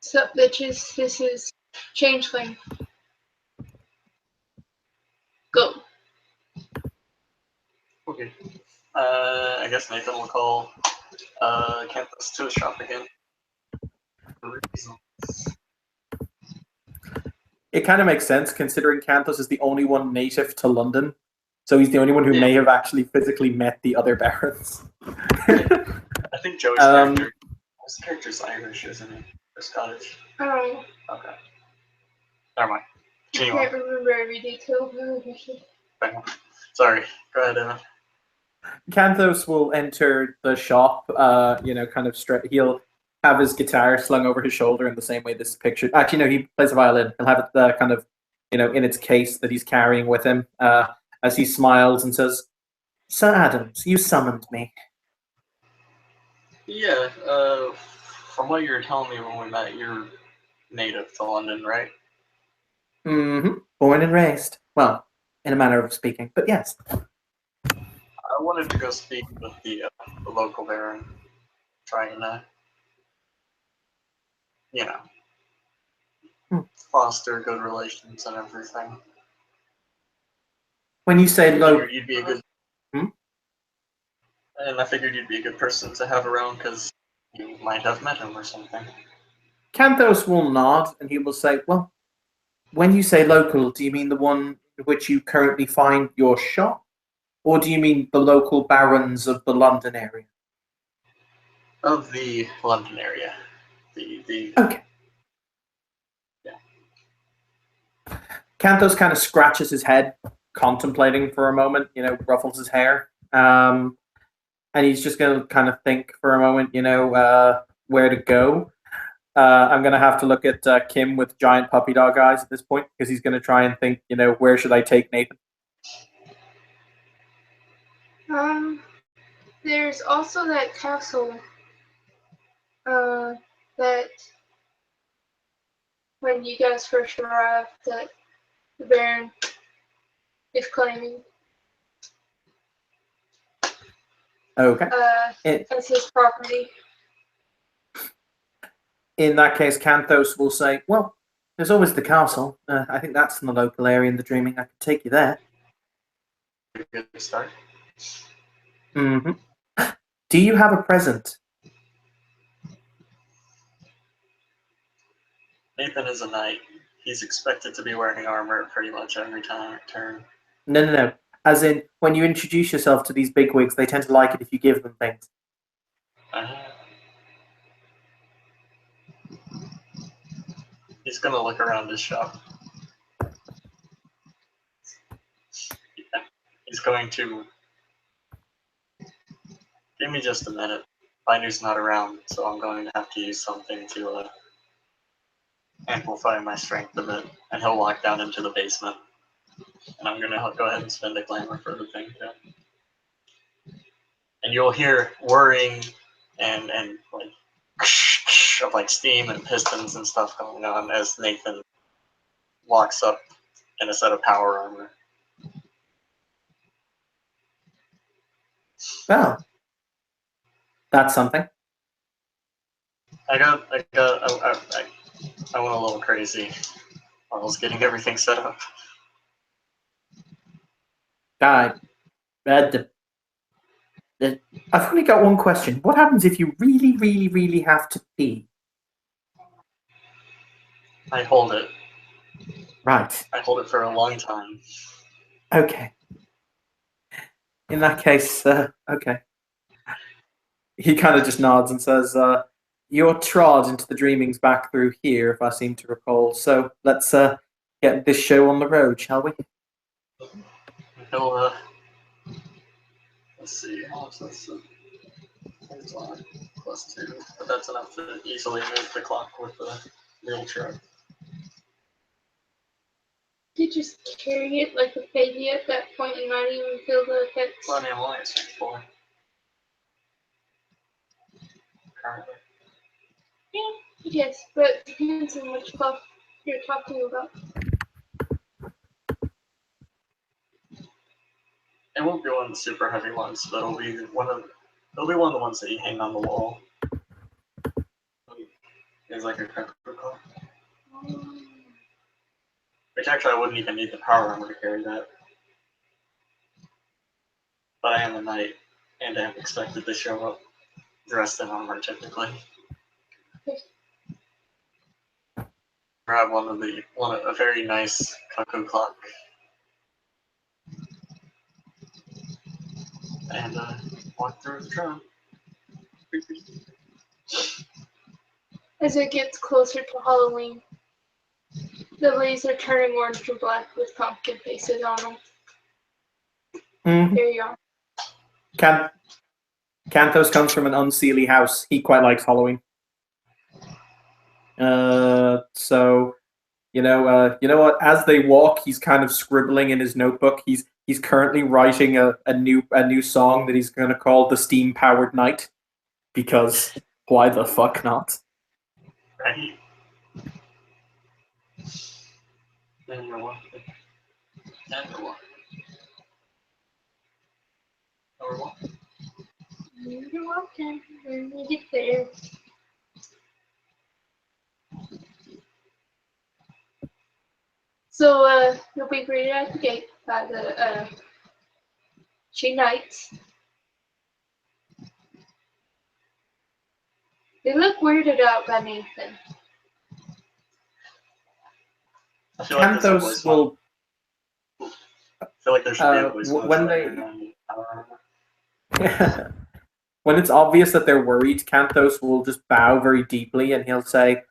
Sup, bitches, this is Changeling. Go. Okay. I guess Nathan will call Canthus to his shop again. It kind of makes sense considering Canthus is the only one native to London, so he's the only one who may have actually physically met the other barons. I think Joey's character's Irish, isn't he? Or Scottish? Oh. Okay. Never mind. I can't remember every detail. Sorry. Go ahead, Emma. Canthos will enter the shop, kind of straight. He'll have his guitar slung over his shoulder in the same way this is pictured. Actually, no, he plays a violin. He'll have it kind of, in its case that he's carrying with him as he smiles and says, "Sir Adams, you summoned me." Yeah, from what you were telling me when we met, you're native to London, right? Mm-hmm. Born and raised. Well, in a manner of speaking, but yes. I wanted to go speak with the local baron, try and, foster good relations and everything. When you say local, you'd be a good. And I figured you'd be a good person to have around because you might have met him or something. Canthos will nod and he will say, "Well, when you say local, do you mean the one in which you currently find your shop? Or do you mean the local barons of the London area?" Of the London area. Okay. Yeah. Canthos kind of scratches his head, contemplating for a moment, ruffles his hair. And he's just going to kind of think for a moment, where to go. I'm going to have to look at Kim with giant puppy dog eyes at this point, because he's going to try and think, where should I take Nathan? There's also that castle that when you guys first arrived that the Baron is claiming. Okay. As his property. In that case, Canthos will say, "Well, there's always the castle. I think that's in the local area in the Dreaming. I could take you there." Good start. Mm-hmm. Do you have a present? Nathan is a knight. He's expected to be wearing armor pretty much every turn. No. As in, when you introduce yourself to these bigwigs, they tend to like it if you give them things. He's gonna look around his shop. Yeah. He's going to... Give me just a minute. Binder's not around, so I'm going to have to use something to amplify my strength a bit. And he'll walk down into the basement. And I'm gonna go ahead and spend a glamour for the thing too. And you'll hear whirring and like of like steam and pistons and stuff going on as Nathan walks up in a set of power armor. Well, that's something. I went a little crazy while I was getting everything set up. I've only got one question. What happens if you really, really, really have to pee? I hold it. Right. I hold it for a long time. Okay. In that case, okay. He kind of just nods and says, "You're trod into the Dreamings back through here, if I seem to recall. So let's get this show on the road, shall we?" He'll, let's see, how much that's +2, but that's enough to easily move the clock with the real truck. You just carry it like a baby at that point and not even feel the effects. Well, I mean, I'm only at 6'4". Currently. Yeah, yes, but it depends on which cloth you're talking about. It won't be one of the super heavy ones, but it'll be one of the ones that you hang on the wall. It's like a Which actually I wouldn't even need the power armor to carry that. But I am a knight, and I am expected to show up dressed in armor typically. Grab a very nice cuckoo clock. And walk through the drum. As it gets closer to Halloween, the leaves are turning orange and black with pumpkin faces on them. Mm-hmm. There you are. Canthos comes from an unseelie house. He quite likes Halloween. So you know what? As they walk, he's kind of scribbling in his notebook. He's currently writing a new song that he's going to call "The Steam Powered Night," because why the fuck not? Right. And we're walking. And we're walking. And we're walking. You're walking when you get there. So you'll be greeted at the gate by the two knights. They look weirded out by Nathan. I feel like Canthos will. I feel like there should be a voice when when it's obvious that they're worried, Canthos will just bow very deeply and he'll say,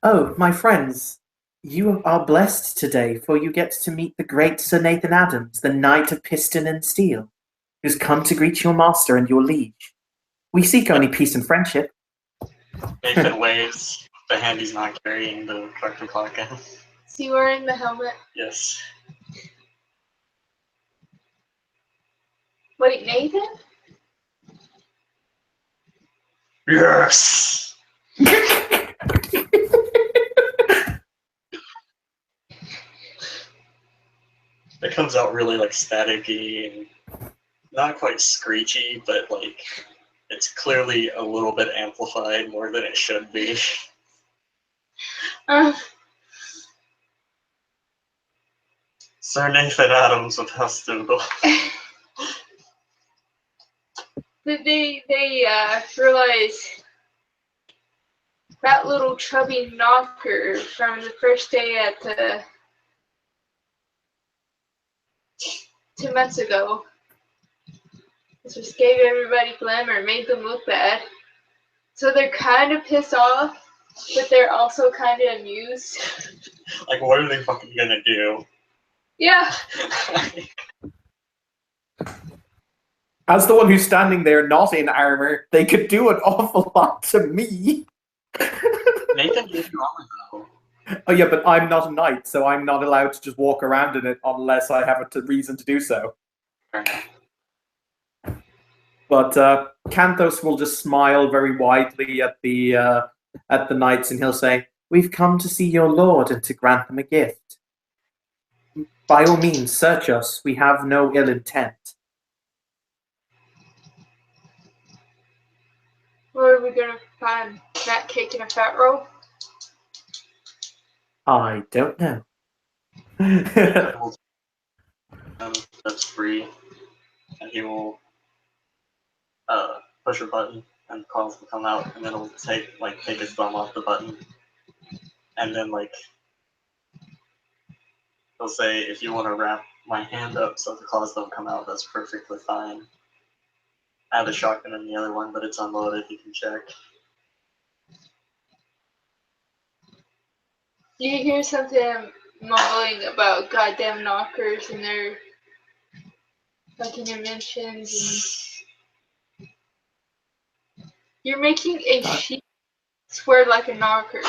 "Oh, my friends, you are blessed today, for you get to meet the great Sir Nathan Adams, the Knight of Piston and Steel, who's come to greet your master and your liege. We seek only peace and friendship." Nathan waves the hand he's not carrying the collector clock in. Is he wearing the helmet? Yes. Wait, Nathan? Yes! It comes out really like staticky and not quite screechy, but like it's clearly a little bit amplified more than it should be. Sir Nathan Adams of Hustonville. They realize that little chubby knocker from the first day at 2 months ago just gave everybody glamour, made them look bad. So they're kind of pissed off, but they're also kind of amused. Like, what are they fucking gonna do? Yeah. As the one who's standing there not in armor, they could do an awful lot to me. Nathan gave you armor though. Oh yeah, but I'm not a knight, so I'm not allowed to just walk around in it unless I have a reason to do so. But Canthos will just smile very widely at the knights, and he'll say, "We've come to see your lord and to grant them a gift. By all means, search us. We have no ill intent." Where are we gonna find that cake and a fat roll? I don't know. That's free, and he will push a button, and calls will come out, and then it'll take his thumb off the button, and then he'll say, "If you want to wrap my hand up so the claws don't come out, that's perfectly fine. I have a shotgun in the other one, but it's unloaded. You can check." You hear something mumbling about goddamn knockers and their fucking inventions, and you're making a sheep swear like a knocker.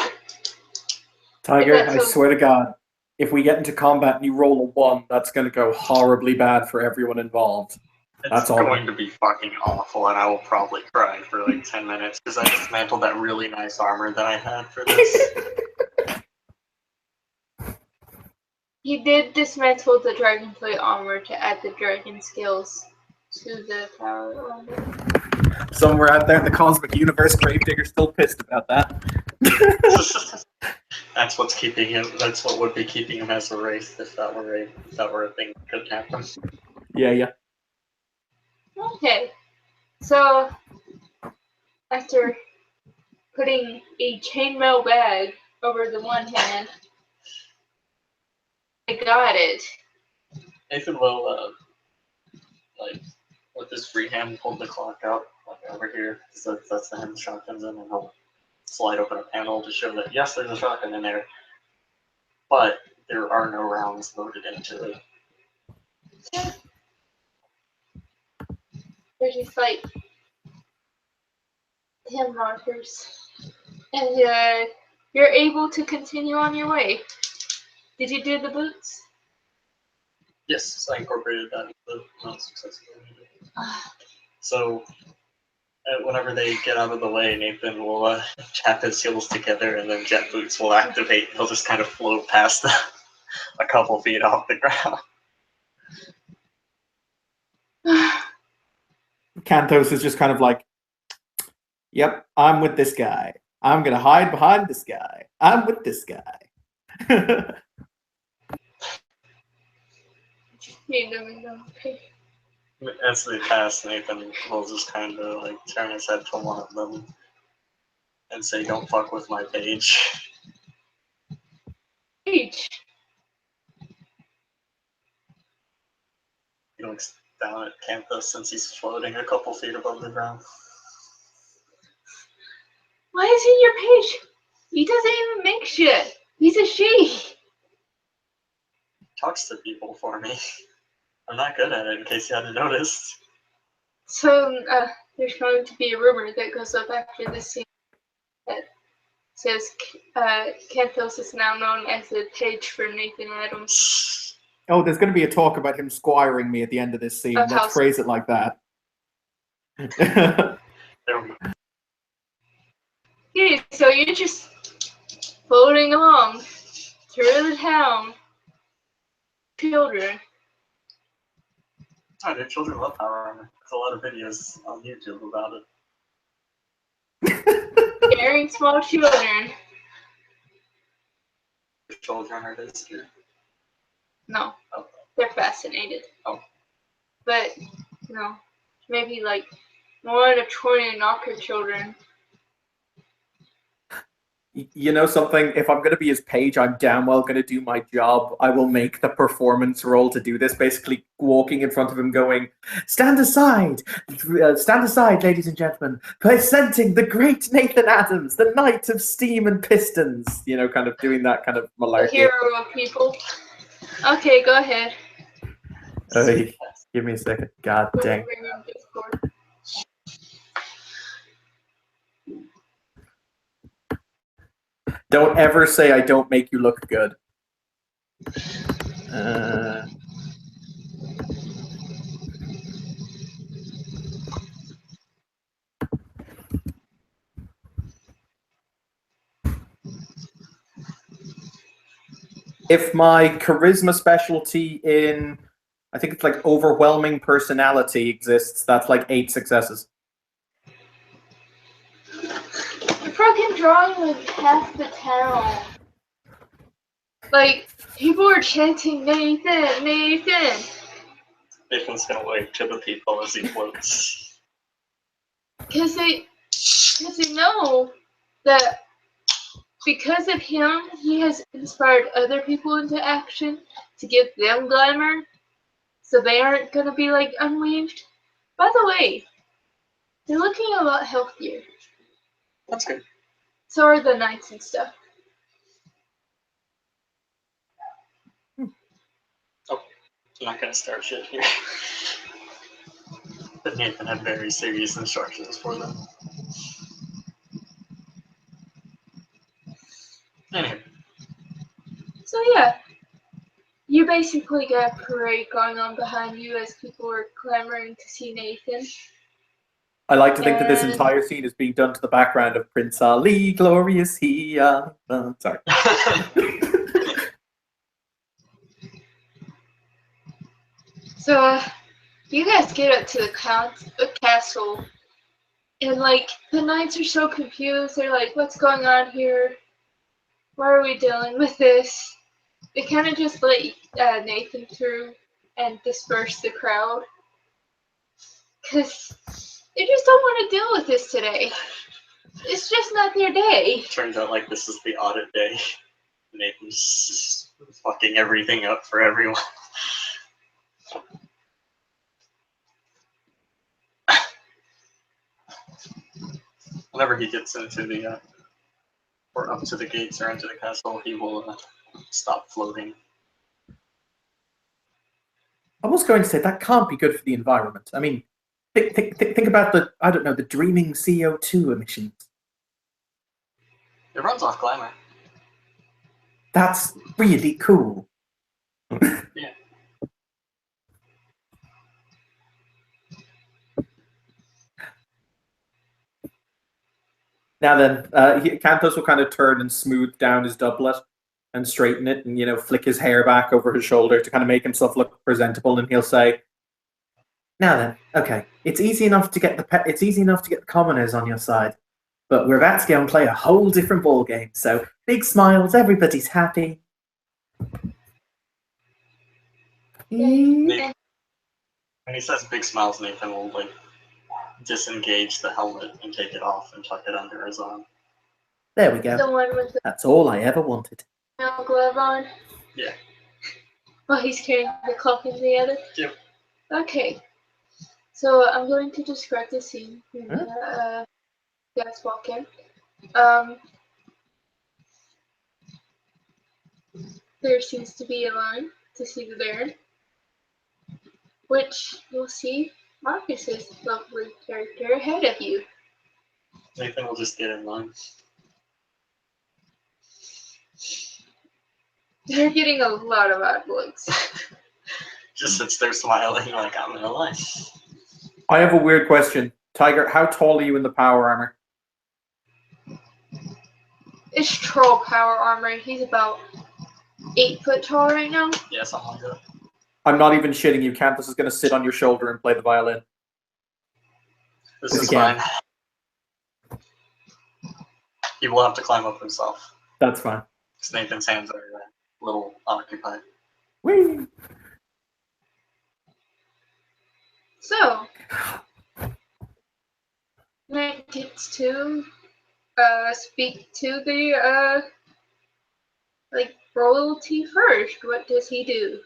Tiger, I swear to God, if we get into combat and you roll a 1, that's going to go horribly bad for everyone involved. It's going to be fucking awful, and I will probably cry for 10 minutes because I dismantled that really nice armor that I had for this. He did dismantle the dragonflate armor to add the dragon skills to the power armor. Somewhere out there in the cosmic universe, Gravedigger's still pissed about that. That's what's keeping him. That's what would be keeping him as a wraith if that were a thing that could happen. Yeah. Okay. So after putting a chainmail bag over the one hand, I got it. Nathan will, like, with his free hand, pull the clock out, like, over here. So that's the hand the shotgun's in, and he'll slide open a panel to show that, yes, there's a shotgun in there, but there are no rounds loaded into it. There's just like 10 markers. And you're able to continue on your way. Did you do the boots? Yes, I incorporated that into the non-successful. So, whenever they get out of the way, Nathan will tap his heels together, and then jet boots will activate. He'll just kind of float past a couple feet off the ground. Cantos is just kind of like, yep, I'm with this guy. I'm going to hide behind this guy. I'm with this guy. As they pass, Nathan will just kind of like turn his head to one of them and say, "Don't fuck with my page." Page? He looks down at Canthus since he's floating a couple feet above the ground. Why is he your page? He doesn't even make shit. He's a she. Talks to people for me. I'm not good at it, in case you hadn't noticed. So, there's going to be a rumor that goes up after this scene that says Canthos is now known as the page for Nathan Adams. Oh, there's going to be a talk about him squiring me at the end of this scene. Let's phrase it like that. There we go. Okay, so you're just floating along through the town. Children. Oh, dude, children love power armor. There's a lot of videos on YouTube about it. Scaring small children. Children are this here. No, Oh. they're fascinated. Oh. But, maybe like 1 of 20 knocker children. You know something? If I'm going to be his page, I'm damn well going to do my job. I will make the performance role to do this. Basically, walking in front of him going, stand aside, ladies and gentlemen, presenting the great Nathan Adams, the knight of steam and pistons. Kind of doing that kind of malarkey. The hero of people. Okay, go ahead. Hey, give me a second. God dang. Don't ever say I don't make you look good. If my charisma specialty in, I think it's like overwhelming personality exists, that's like 8 successes. You're fucking drawing like half the town. Like, people are chanting Nathan, Nathan. Nathan's gonna wave to the people as he floats. Because they know that because of him, he has inspired other people into action to give them glamour, so they aren't gonna be like unweaved. By the way, they're looking a lot healthier. That's good. So are the knights and stuff. Oh, I'm not gonna start shit here. But Nathan had very serious instructions for them. Anyway. So yeah, you basically got a parade going on behind you as people are clamoring to see Nathan. I like to think that this entire scene is being done to the background of Prince Ali, glorious he. Sorry. So you guys get up to the castle, and like the knights are so confused. They're like, "What's going on here? why are we dealing with this? We kind of just let Nathan through and disperse the crowd. Because they just don't want to deal with this today. It's just not their day. Turns out like this is the audit day. Nathan's just fucking everything up for everyone. Whenever he gets into the or up to the gates or into the castle, he will stop floating. I was going to say that can't be good for the environment. I mean, think about the dreaming CO2 emissions. It runs off glamour. That's really cool. Yeah. Now then, Canthos will kind of turn and smooth down his doublet and straighten it, and flick his hair back over his shoulder to kind of make himself look presentable. And he'll say, "Now then, okay, it's easy enough to get the commoners on your side, but we're about to go and play a whole different ball game. So big smiles, everybody's happy." When he says big smiles, Nathan will like disengage the helmet and take it off and tuck it under his arm. There we go. The one with the That's all I ever wanted. glove on. Yeah. While he's carrying the clock in the other. Yep. Okay. So I'm going to describe the scene when Huh? you guys walk in. There seems to be a line to see the Baron, which you'll see Marcus's lovely character ahead of you. Nathan will just get in line. You're getting a lot of odd looks. Just sits there smiling like I'm in a line. I have a weird question. Tiger, how tall are you in the power armor? It's troll power armor. He's about 8 foot tall right now. Yeah, something like that. I'm not even shitting you. Canthus is going to sit on your shoulder and play the violin. This is fine. He will have to climb up himself. That's fine. Because Nathan's hands are a little occupied. Whee! So, Nick gets to speak to the royalty first. What does he do?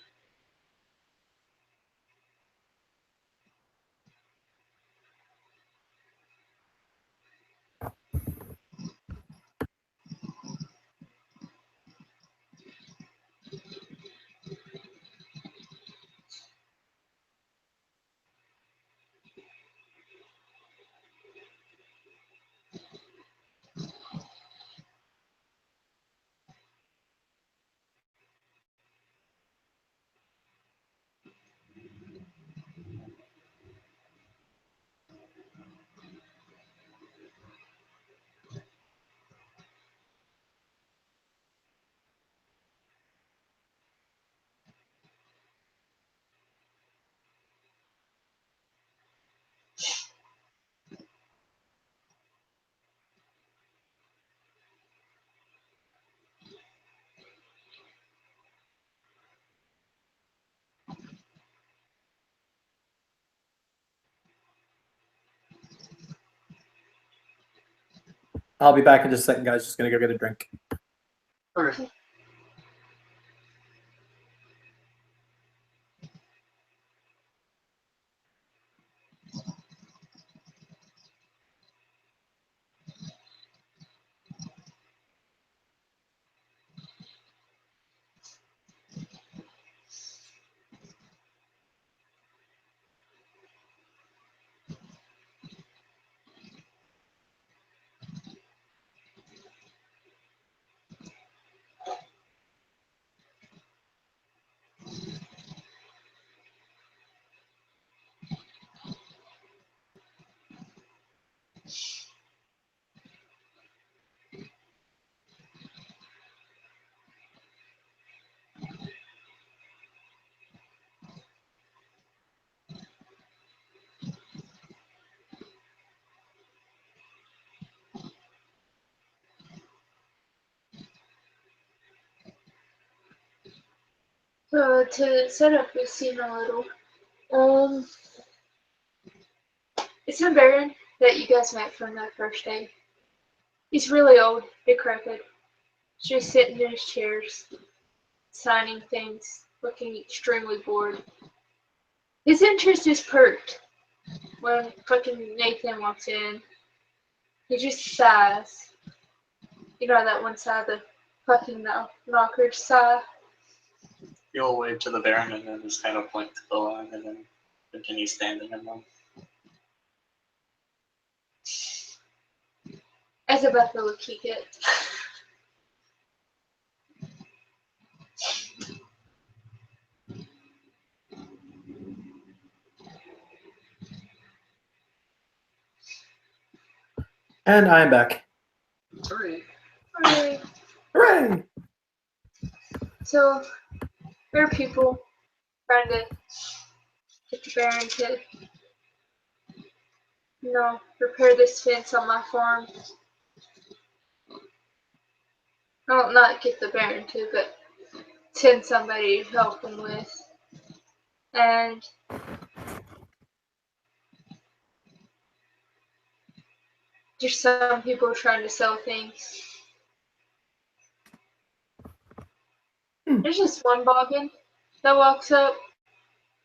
I'll be back in just a second, guys. Just going to go get a drink. Okay. To set up the scene a little, um, it's a Baron that you guys met from that first day. He's really old, decrepit, just sitting in his chairs, signing things, looking extremely bored. His interest is perked when fucking Nathan walks in. He just sighs. You know that one sigh, the fucking knocker sigh? You'll wave to the Baron and then just kind of point to the line and then continue standing in them. As about the look he gets. And I am back. Sorry. Alright. Hooray! So, there are people trying to get the Baron to, repair this fence on my farm. Well, not get the Baron to, but send somebody to help him with. And just some people trying to sell things. There's just one boggin that walks up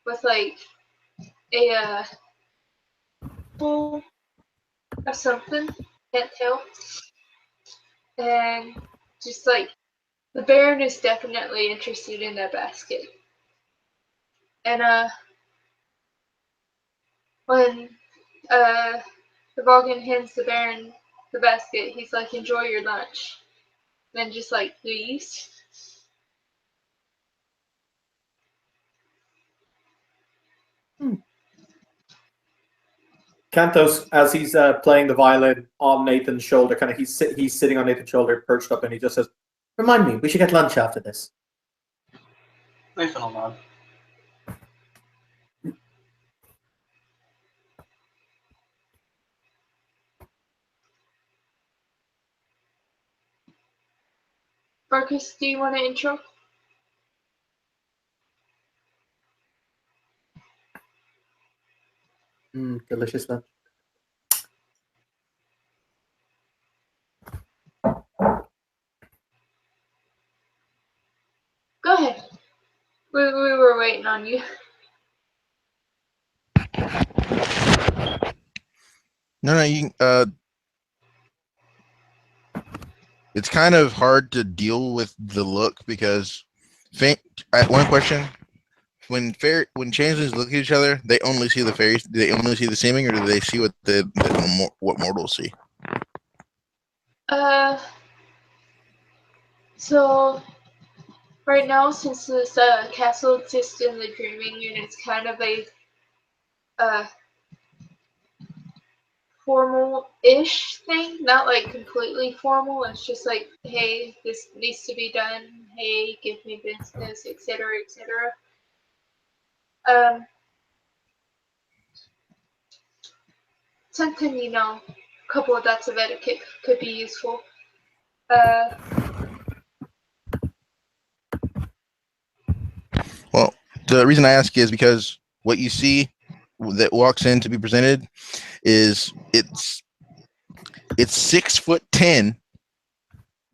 with like a full of something, can't tell. And just like the Baron is definitely interested in that basket. And when the boggin hands the Baron the basket, he's like, enjoy your lunch. Then just like leaves. Cantos, as he's playing the violin on Nathan's shoulder, kind of he's sitting on Nathan's shoulder, perched up, and he just says, "Remind me, we should get lunch after this." Nathan will nod. Marcus, do you want an intro? Delicious lunch. Go ahead. We were waiting on you. No, you. It's kind of hard to deal with the look because, one question: when changelings look at each other, they only see the fairies. Do they only see the seeming, or do they see what mortals see? So right now, since this castle exists in the dreaming, and it's kind of a formal-ish thing, not like completely formal. It's just like, hey, this needs to be done. Hey, give me business, etc., etc. Something, a couple of dots of etiquette could be useful. Well, the reason I ask is because what you see that walks in to be presented is it's 6'10",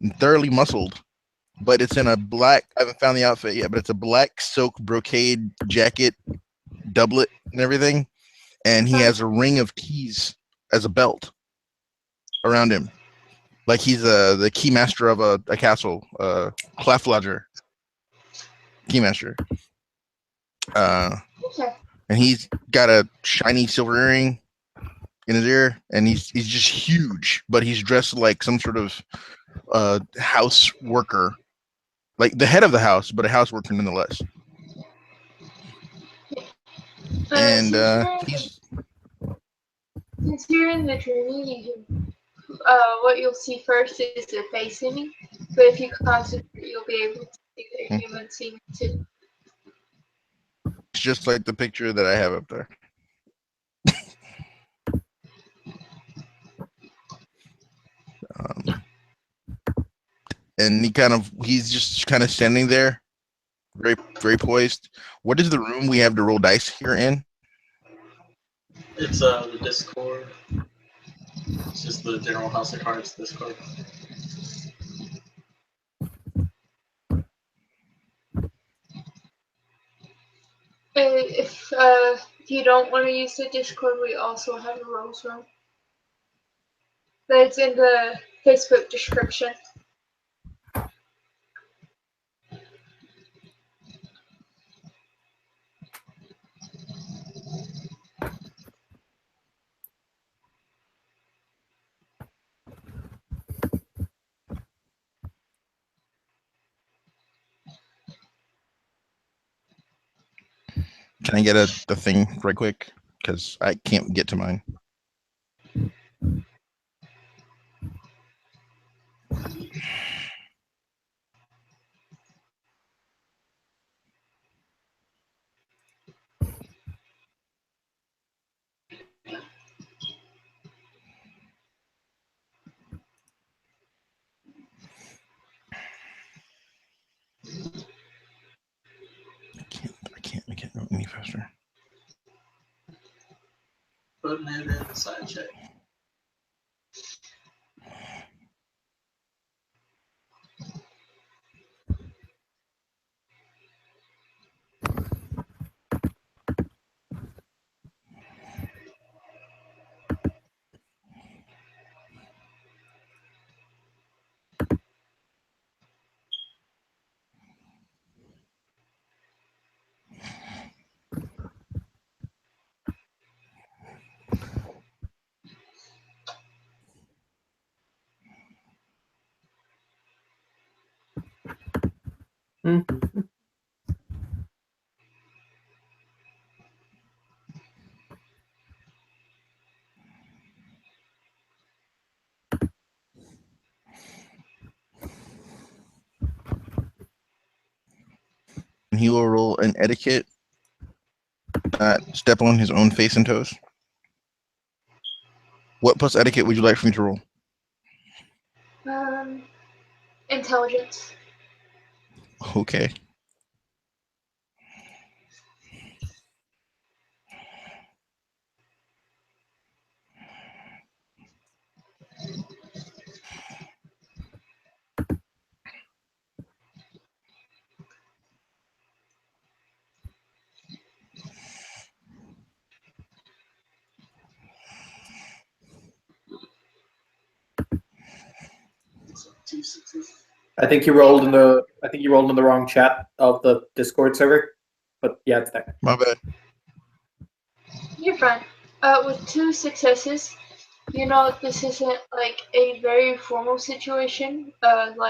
and thoroughly muscled, but it's in a black. I haven't found the outfit yet, but it's a black silk brocade jacket, doublet, and everything, and he has a ring of keys as a belt around him, like he's the keymaster of a castle, Claflodger keymaster. Okay. And he's got a shiny silver earring in his ear, and he's just huge, but he's dressed like some sort of house worker, like the head of the house, but a house worker nonetheless. And since you're in the dreaming, what you'll see first is their face seeming, but if you concentrate, you'll be able to see their human seeming too. It's just like the picture that I have up there. And he's just kind of standing there, very, very poised. What is the room we have to roll dice here in? It's the Discord. It's just the general House of Cards Discord. If you don't want to use the Discord, we also have a Rose Room. That's in the Facebook description. Can I get the thing right quick? Because I can't get to mine. I can't go any faster. Putting it in the side check. Mm-hmm. And he will roll an etiquette. Step on his own face and toes. What plus etiquette would you like for me to roll? Intelligence. Okay. So 2 6s. I think you rolled in the wrong chat of the Discord server, but yeah, it's there. My bad. You're fine. With 2 successes, you know this isn't like a very formal situation. But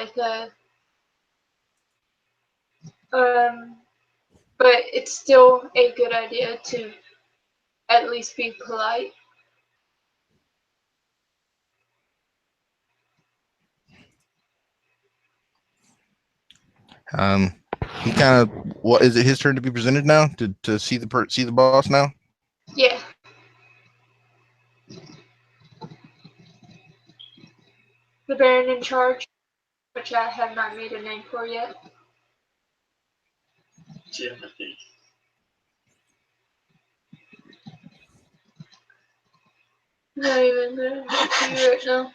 it's still a good idea to at least be polite. He kind of. What is it? His turn to be presented now to see the boss now. Yeah. The Baron in charge, which I have not made a name for yet. Timothy. Not even gonna see you right now.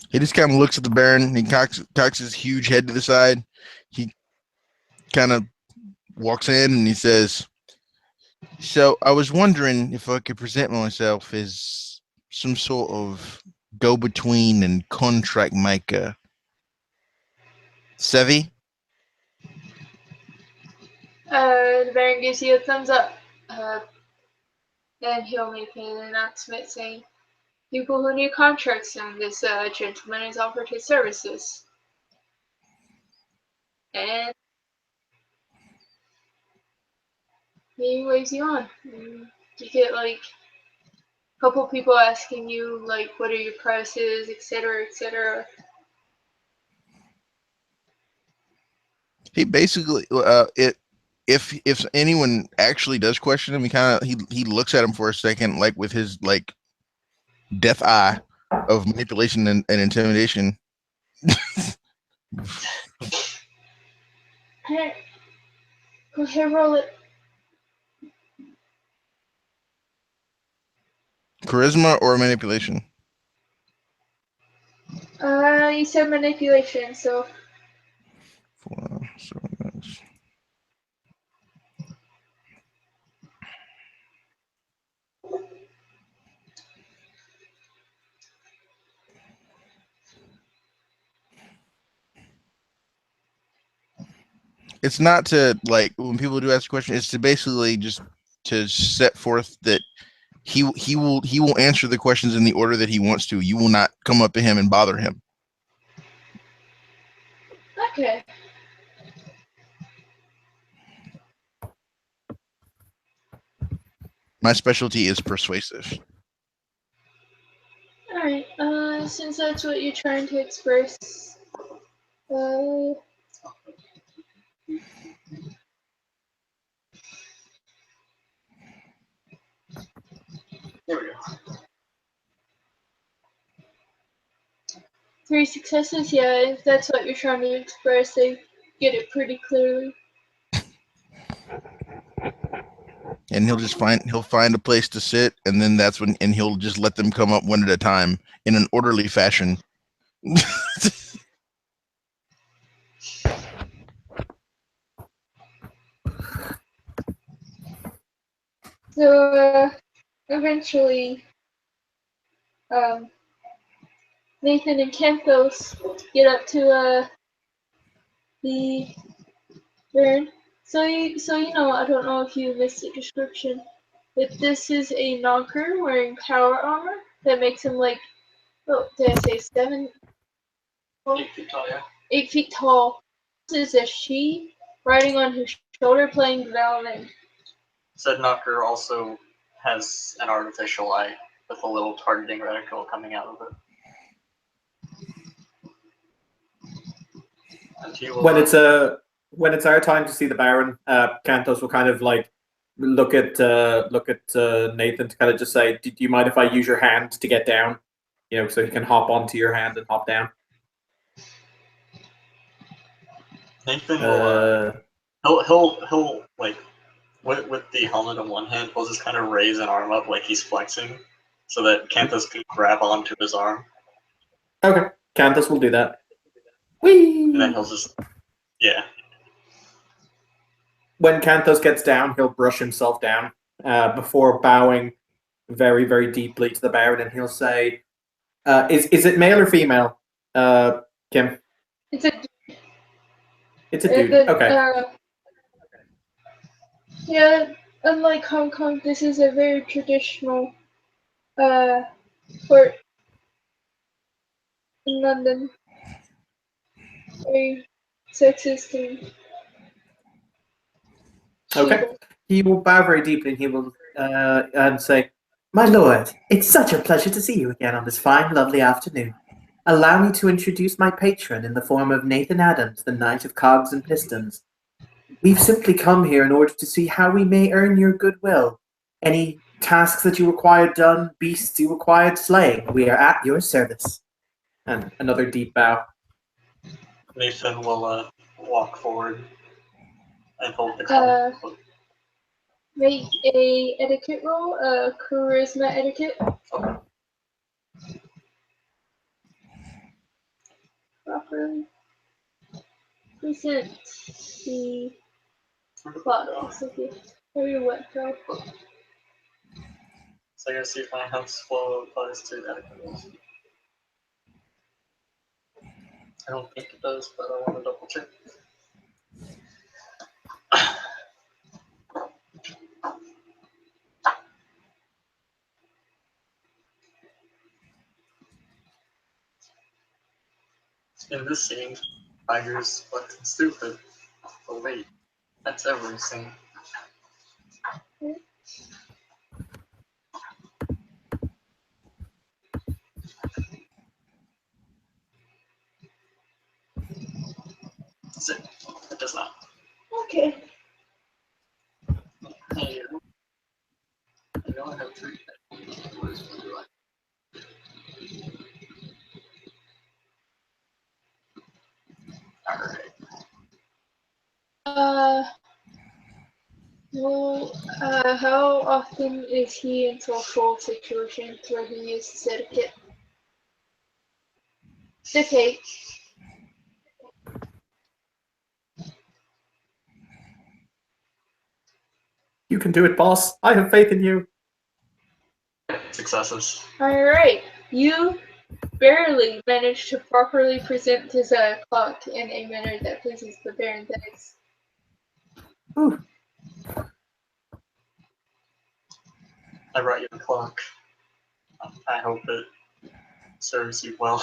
He just kind of looks at the Baron. He cocks his huge head to the side. He kind of walks in and he says, "So I was wondering if I could present myself as some sort of go-between and contract maker." Sevi? The Baron gives you a thumbs up. Then he'll make an announcement saying, people who need contracts and this gentleman has offered his services. And he waves you on. And you get like a couple people asking you like what are your prices, etc., etc. He basically, if anyone actually does question him, he looks at him for a second, like with his like death eye of manipulation and intimidation. Go ahead, roll it. Charisma or manipulation? You said manipulation, so 4, so that's... It's not to, like, when people do ask a question, it's to basically just to set forth that he will answer the questions in the order that he wants to. You will not come up to him and bother him. okay. My specialty is persuasive. Alright, since that's what you're trying to express, uh, There we go. 3 successes, yeah, if that's what you're trying to express, they get it pretty clearly. And he'll find a place to sit, and then that's when, and he'll just let them come up one at a time in an orderly fashion. So, eventually, Nathan and Canthos get up to, the burn. So you know, I don't know if you missed the description, but this is a knocker wearing power armor that makes him like, oh, did I say 7? 8 feet tall, yeah. 8 feet tall. This is a she riding on his shoulder playing the violin. Said knocker also has an artificial eye with a little targeting reticle coming out of it. And he will, When it's our time to see the Baron, Cantos will kind of like look at Nathan to kind of just say, "Do you mind if I use your hand to get down?" You know, so he can hop onto your hand and hop down. Nathan will he'll like with the helmet in one hand, he'll just kind of raise an arm up like he's flexing, so that Canthus can grab onto his arm. Okay, Cantos will do that. Whee! And then he'll just, yeah. When Cantos gets down, he'll brush himself down before bowing very, very deeply to the Baron, and he'll say, "Is it male or female, Kim?" It's a It's a dude. Okay. Yeah, unlike Hong Kong, this is a very traditional court in London. Very sexist and Okay. He will bow very deeply, and he will and say, "My lord, it's such a pleasure to see you again on this fine, lovely afternoon. Allow me to introduce my patron in the form of Nathan Adams, the Knight of Cogs and Pistons. We've simply come here in order to see how we may earn your goodwill. Any tasks that you require done, beasts you require slaying, we are at your service." And another deep bow. Nathan will walk forward and hold the car. Make a etiquette roll, charisma etiquette. Okay. Properly present the plot. Okay. Or your what, girl? So I gotta see if my house flow applies to that. I don't think it does, but I want to double check. In this scene, Tiger's fucking stupid. But wait, that's every scene. That's it. It does not. Okay. Hey, I know I have 3. Alright. Well, how often is he in social situations where he uses etiquette? Okay, You can do it, boss. I have faith in you. Successes. alright. You barely managed to properly present his clock in a manner that pleases the Baron. Thanks. Ooh. I brought you a clock. I hope it serves you well.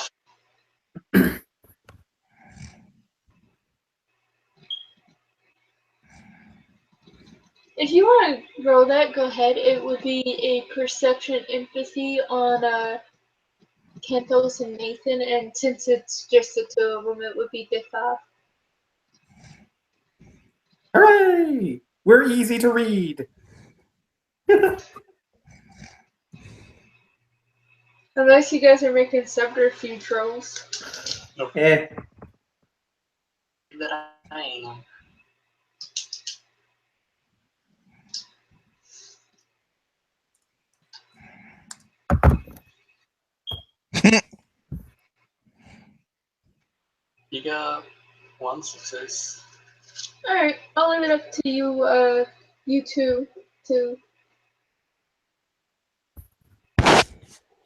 If you want to roll that, go ahead. It would be a perception empathy on Canthos and Nathan, and since it's just the two of them, it would be diff 5. Hooray! We're easy to read. Unless you guys are making subterfuge rolls. Eh. That I am. You got 1 success. Alright, I'll leave it up to you, you two, to...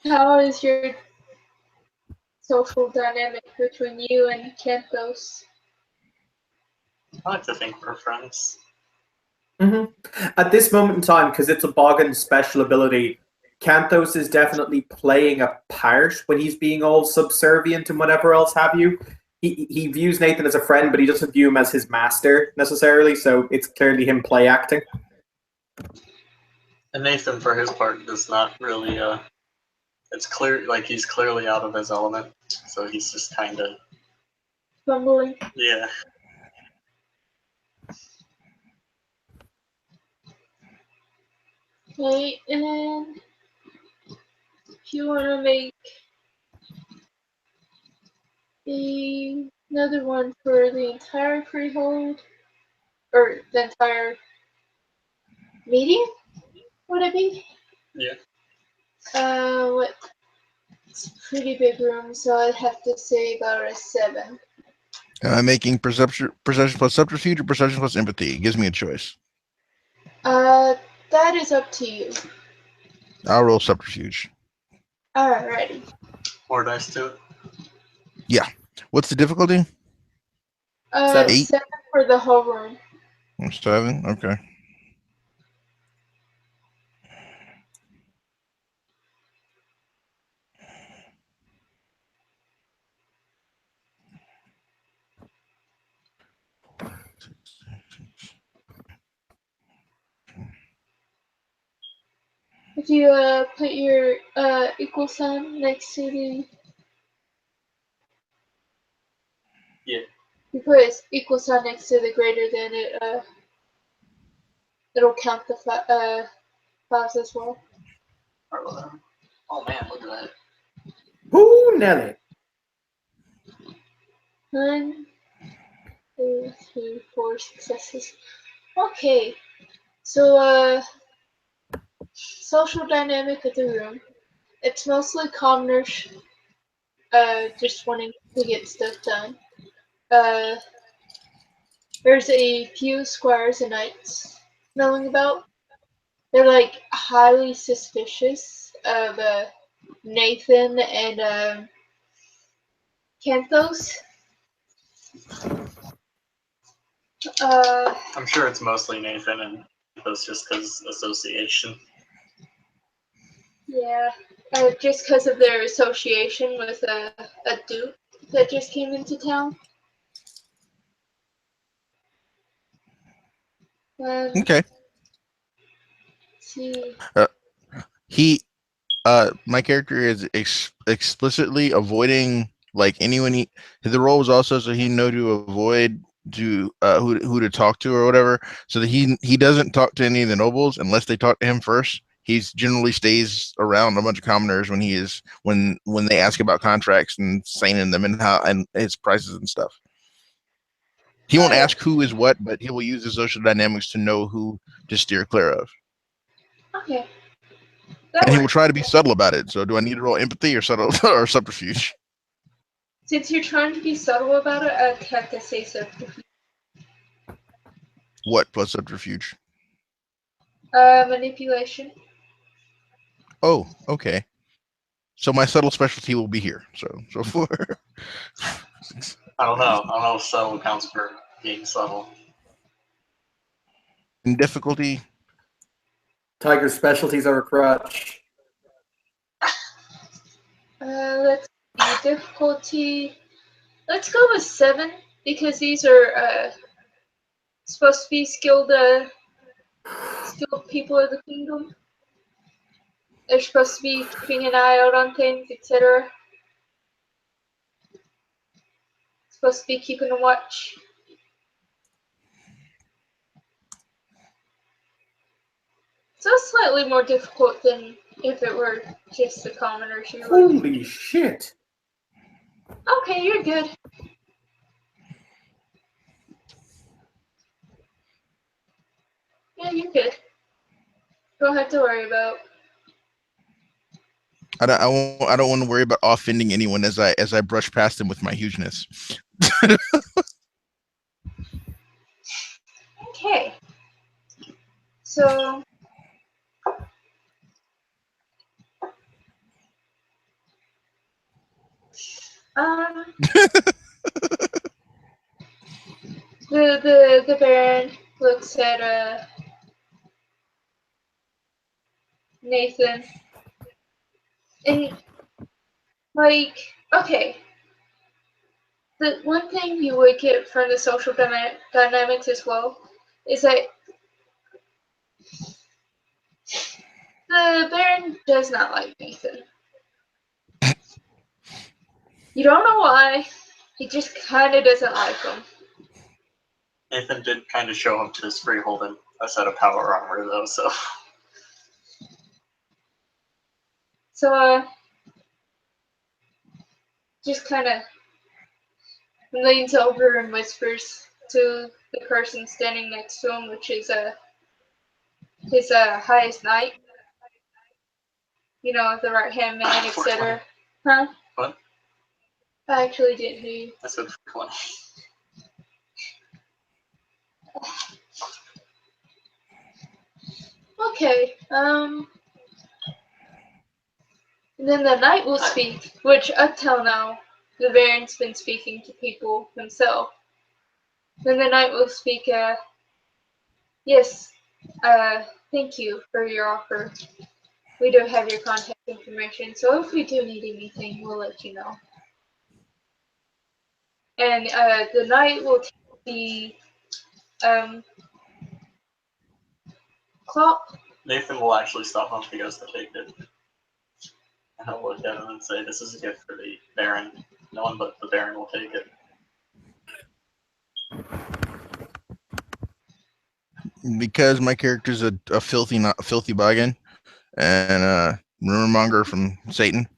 How is your social dynamic between you and Canthos? I like to think we're friends. At this moment in time, because it's a Boggan's special ability, Canthos is definitely playing a part when he's being all subservient and whatever else have you. He views Nathan as a friend, but he doesn't view him as his master necessarily, so it's clearly him play acting. And Nathan, for his part, does not really, it's clear, like, he's clearly out of his element, so he's just kind of, Fumbling. yeah. Okay, and if you want to make another one for the entire freehold, or the entire medium, would it be? Yeah. What? It's a pretty big room, so I'd have to say about a 7. Am I making perception plus subterfuge or perception plus empathy? It gives me a choice. That is up to you. I'll roll subterfuge. Alrighty. 4 dice to it. Yeah. What's the difficulty? 7. 7 for the whole room. 7. Okay. If you put your equal sign next to the... Yeah. You put an equal sign next to the greater than it, it'll count the 5s as well. Or whatever. Oh man, look at that. Ooh, Nelly. 1, 2, 3, 4 successes. Okay. So, social dynamic of the room. It's mostly commoners, just wanting to get stuff done. There's a few squires and knights milling about. They're like highly suspicious of Nathan and Canthos. I'm sure it's mostly Nathan and those just because association. Yeah, just because of their association with a duke that just came into town. Okay. See. My character is explicitly avoiding like anyone. The role was also so he know to avoid who to talk to or whatever, so that he doesn't talk to any of the nobles unless they talk to him first. He's generally stays around a bunch of commoners when they ask about contracts and signing them and how and his prices and stuff. He won't ask who is what, but he will use the social dynamics to know who to steer clear of. Okay. That And he will works. try to be subtle about it. So do I need to roll empathy or subtle or subterfuge? Since you're trying to be subtle about it, I'd have to say subterfuge. What plus subterfuge? Manipulation. Oh, okay. So my subtle specialty will be here. So for I don't know. I don't know if subtle counts for being subtle. in difficulty, Tiger's specialties are a crutch. Let's see. Difficulty. Let's go with 7 because these are supposed to be skilled people of the kingdom. They're supposed to be keeping an eye out on things, etc. Supposed to be keeping a watch. So it's slightly more difficult than if it were just the commoners. Holy shit! Okay, you're good. Yeah, you're good. Don't have to worry about. I don't want to worry about offending anyone as I brush past them with my hugeness. Okay. So. The Baron looks at Nathan and like, okay, the one thing you would get from the social dynamics as well is that the Baron does not like Nathan. You don't know why, he just kind of doesn't like him. Nathan did kind of show him to his freehold in a set of power armor, though, so. So, just kind of leans over and whispers to the person standing next to him, which is his highest knight. You know, the right-hand man, etc. Huh? What? I actually didn't hear you. I said 20. Okay, and then the knight will speak, which up till now, the Baron's been speaking to people himself. Then the knight will speak, yes, thank you for your offer. We do have your contact information, so if we do need anything, we'll let you know. And, the knight will take the, clock. Nathan will actually stop once he goes to take it. And he'll look at him and say, "This is a gift for the Baron. No one but the Baron will take it." Because my character's a filthy bargain and rumor monger from Satan,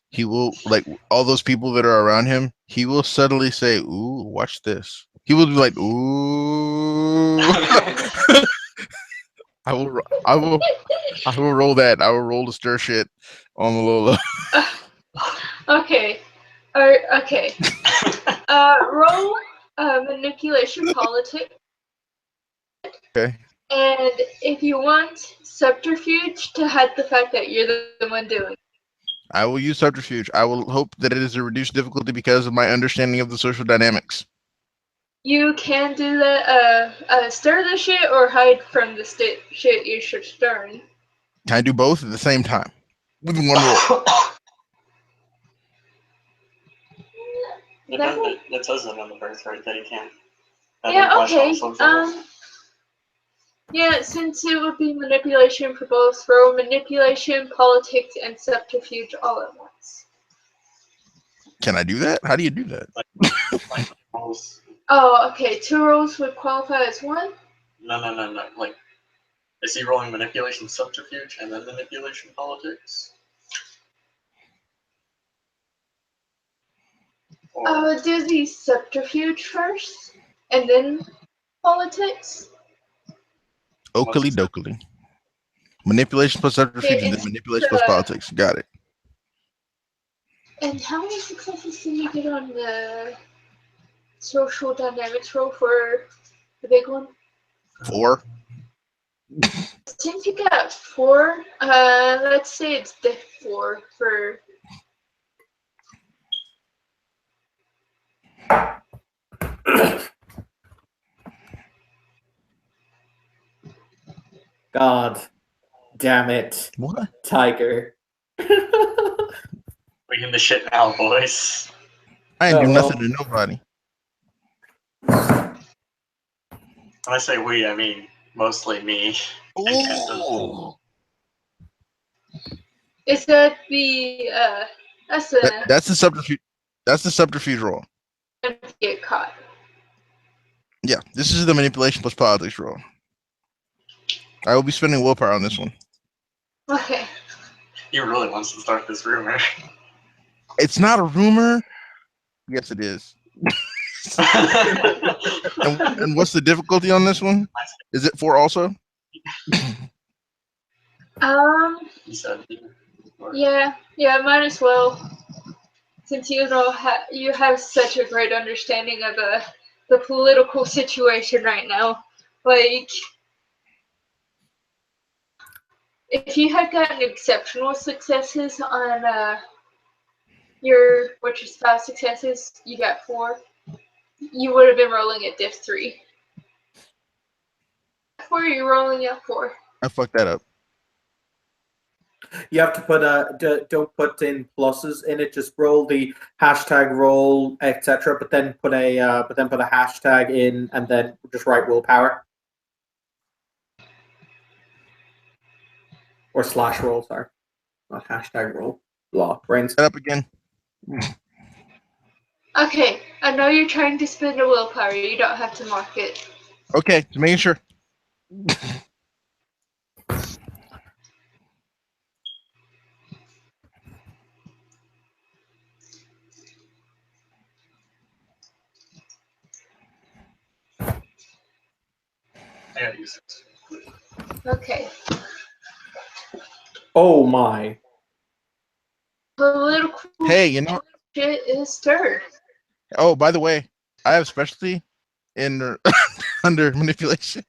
he will, like, all those people that are around him, he will subtly say, "Ooh, watch this." He will be like, "Ooh." I will roll that. I will roll to stir shit on the low. Okay. Okay. Roll manipulation politics. Okay. And if you want subterfuge to hide the fact that you're the one doing it. I will use subterfuge. I will hope that it is a reduced difficulty because of my understanding of the social dynamics. You can do that, stir the shit or hide from the shit you're stirring. Can I do both at the same time? With one roll. It says it on the birthright that he can. Yeah, okay. Yeah, since it would be manipulation for both, roll manipulation, politics, and subterfuge all at once. Can I do that? How do you do that? Oh, okay. 2 rolls would qualify as 1? No. Like, is he rolling manipulation subterfuge and then manipulation politics? Do the subterfuge first, and then politics. Oakley dokley. Manipulation plus subterfuge, and then manipulation plus politics. Got it. And how many successes did you get on the social dynamics roll for the big one? 4. Since you got 4, let's say it's diff 4 for. God damn it. What? Tiger. We in the shit now, boys. I ain't do Oh, nothing well. to nobody. When I say we, I mean mostly me. Ooh. Is that the that's a That's the subterfuge. That's the subterfuge roll. get caught. Yeah, this is the manipulation plus politics roll. I will be spending willpower on this one. Okay. He really wants to start this rumor. It's not a rumor. Yes, it is. And what's the difficulty on this one? Is it 4 also? You said Yeah, might as well. Since you know you have such a great understanding of the political situation right now, like if you had gotten exceptional successes on your 5 successes, you got 4. You would have been rolling at diff 3. 4, you're rolling at 4. I fucked that up. You have to put don't put in pluses in it. Just roll the hashtag roll, etc. But then put a hashtag in, and then just write willpower or slash roll. Sorry, not hashtag roll. Blah brains. That up again. Okay, I know you're trying to spend a willpower. You don't have to mark it. Okay, just making sure. I gotta use it. Okay. Oh my! Political Hey, you know. shit is stirred. Oh, by the way, I have specialty in under manipulation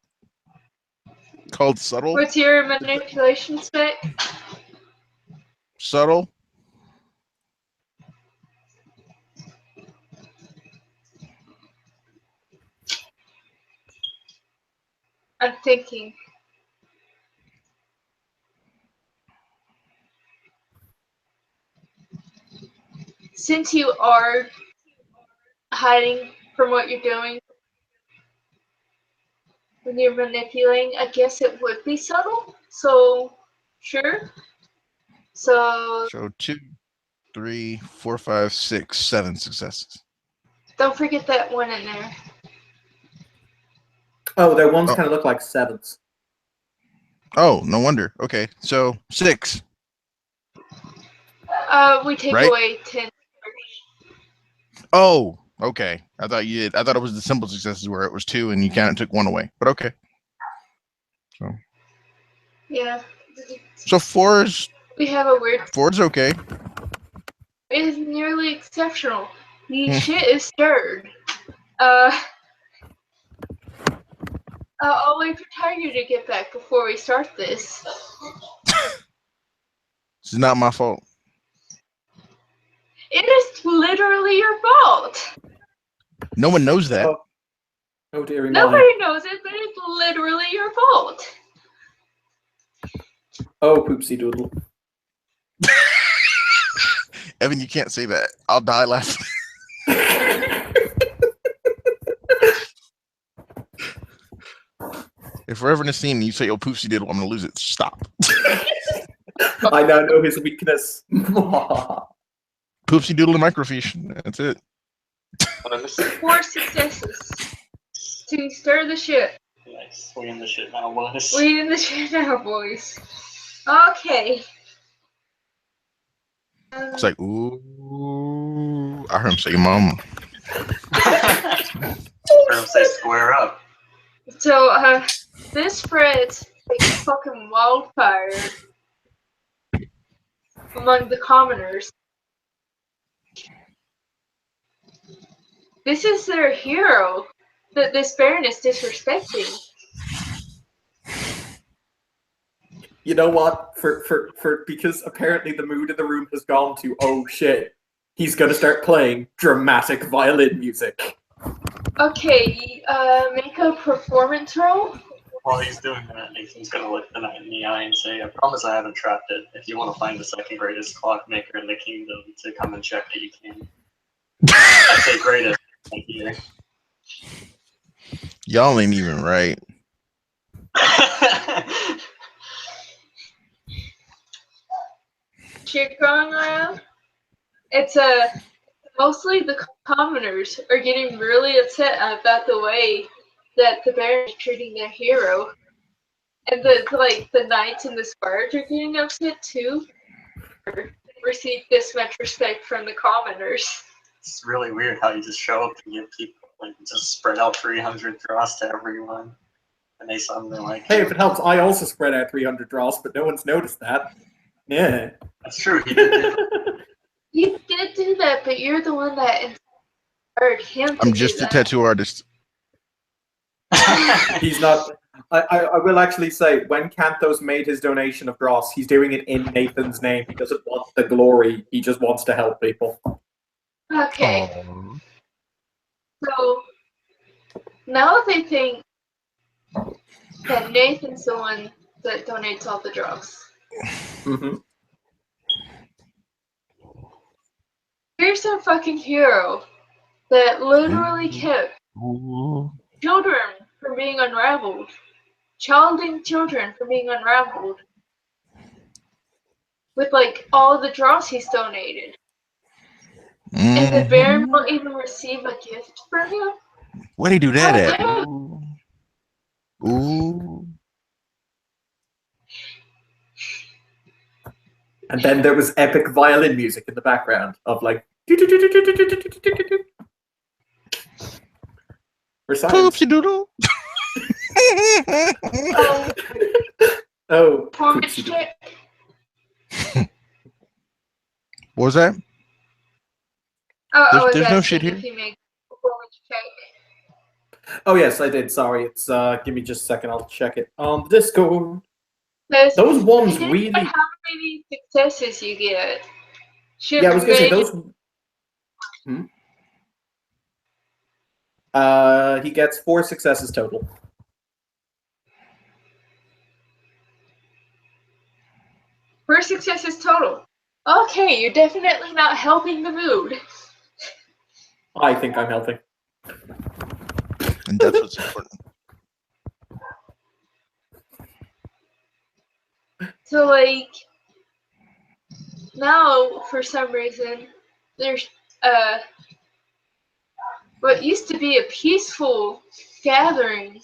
called subtle. What's your manipulation spec? Subtle. I'm thinking. Since you are hiding from what you're doing when you're manipulating, I guess it would be subtle. So, sure. So, 2, 3, 4, 5, 6, 7 successes. don't forget that one in there. Oh, their ones Oh. kind of look like 7s. Oh, no wonder. Okay, so 6. We take Right? away 10. Oh, okay. I thought you did. I thought it was the simple successes where it was 2 and you kind of took 1 away. But okay. Yeah. So 4 is We have a weird. 4 is okay. It is nearly exceptional. The shit is stirred. I'll wait for Tiger to get back before we start this. This is not my fault. It is literally your fault. No one knows that. Oh dearie my! Nobody knows it, but it's literally your fault. Oh poopsie doodle! Evan, you can't say that. I'll die laughing. If we're ever in a scene and you say, "Oh, poopsie diddle," I'm gonna lose it. Stop. I now know his weakness. Poopsie doodle and microfiche. That's it. 4 successes to stir the shit. Nice. We in the shit now, boys. We in the shit now, boys. Okay. It's like, ooh, I heard him say, "Mom." Or say square up. So, this spreads like fucking wildfire among the commoners. This is their hero that this Baron is disrespecting. You know what? Because apparently the mood in the room has gone to, oh shit, he's gonna start playing dramatic violin music. Okay, make a performance roll. While he's doing that, Nathan's gonna look the knight in the eye and say, I promise I haven't trapped it. If you want to find the second greatest clockmaker in the kingdom to come and check it, you can. I say greatest. Thank you. Y'all ain't even right. Shit going around. It's mostly the commoners are getting really upset about the way that the Baron is treating their hero, and the knights and the squires are getting upset too. Receive this much respect from the commoners. It's really weird how you just show up and give people like just spread out 300 draws to everyone, and they suddenly like. Hey, if it helps, I also spread out 300 draws, but no one's noticed that. Yeah. That's true. He did do that. You did do that, but you're the one that inspired him. I'm just a tattoo artist. He's not. I will actually say, when Canthos made his donation of dross, he's doing it in Nathan's name. He doesn't want the glory. He just wants to help people. Okay. So now they think that Nathan's the one that donates all the dross. Mm-hmm. Here's our fucking hero that literally kept children from being unraveled. Childing children from being unraveled. With like all the dross he's donated. And the Baron will even receive a gift from him? Where'd he do that at? Ooh. And then there was epic violin music in the background of like. For science. Poopsie doodle. Oh. Performance Poopsie check. What was that? There's no shit here. If you make a performance check. Oh yes, I did. Sorry, it's give me just a second. I'll check it on Discord. Those ones depending really. on how many successes you get. Yeah, I was gonna say those. He gets 4 successes total. First successes total. Okay, you're definitely not helping the mood. I think I'm helping. And that's what's important. So, like, now, for some reason, there's, what used to be a peaceful gathering,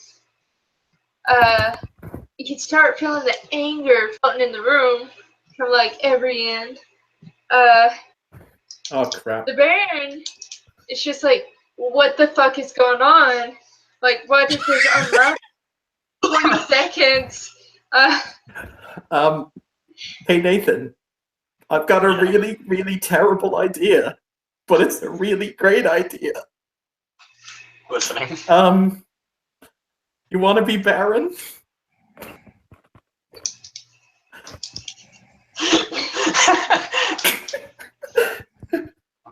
you can start feeling the anger floating in the room from, like, every end. Oh, crap. The Baron is just like, what the fuck is going on? Like, what is this unravel? 20 seconds. Hey, Nathan. I've got a really, really terrible idea, but it's a really great idea. Listening. You want to be Baron?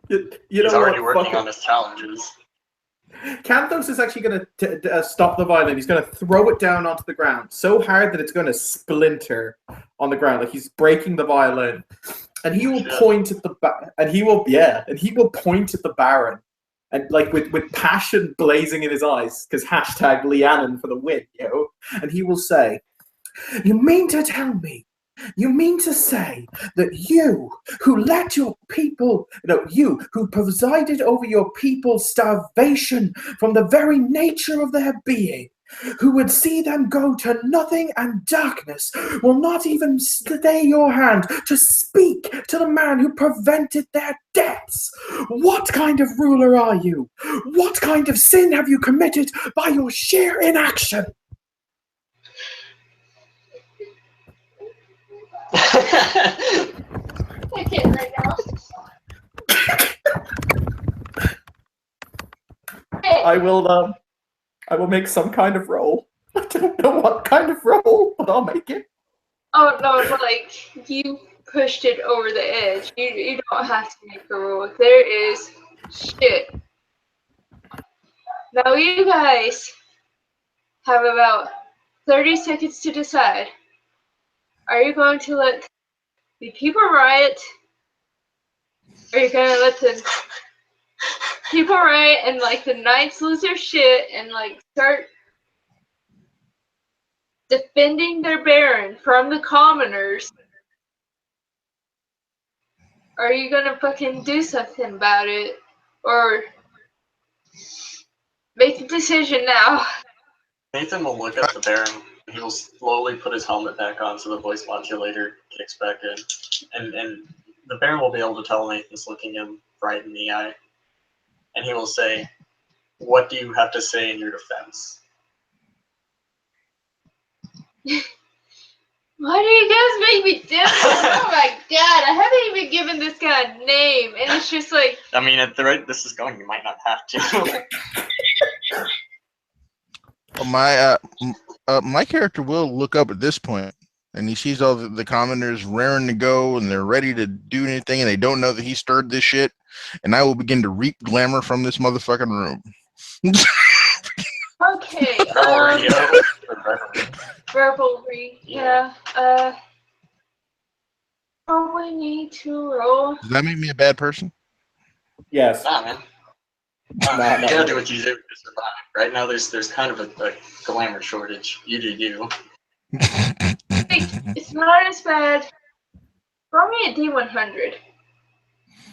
You He's know already what? working on his challenges. Canthos is actually going to stop the violin. He's going to throw it down onto the ground so hard that it's going to splinter on the ground. Like he's breaking the violin, and he will point at the and he will point at the Baron, and like with passion blazing in his eyes, because hashtag Leannon for the win, and he will say, "You mean to tell me? You mean to say that you, who let your people, you who presided over your people's starvation from the very nature of their being, who would see them go to nothing and darkness, will not even stay your hand to speak to the man who prevented their deaths. What kind of ruler are you? What kind of sin have you committed by your sheer inaction? I can't right now. Hey, I will make some kind of roll. I don't know what kind of roll, but I'll make it. oh no, like you pushed it over the edge. You don't have to make a roll. There is shit. Now you guys have about 30 seconds to decide. Are you going to let the people riot? Or are you gonna let the people riot and like the knights lose their shit and like start defending their baron from the commoners? Are you gonna fucking do something about it? Or make a decision now. Nathan will look at the Baron, and he will slowly put his helmet back on so the voice modulator kicks back in. And the Baron will be able to tell Nathan's looking him right in the eye. And he will say, "What do you have to say in your defense?" Why do you guys make me do this? Oh my god, I haven't even given this guy a name, and it's just like... I mean, at the rate this is going, you might not have to. My character will look up at this point, and he sees all the commoners raring to go, and they're ready to do anything, and they don't know that he stirred this shit. And I will begin to reap glamour from this motherfucking room. Okay, revelry, yeah, oh, we need to roll. Does that make me a bad person? Yes. Nah, man. No, You gotta do what you do to survive. Right now, there's kind of a glamour shortage. You do you. It's not as bad. Roll me a D100.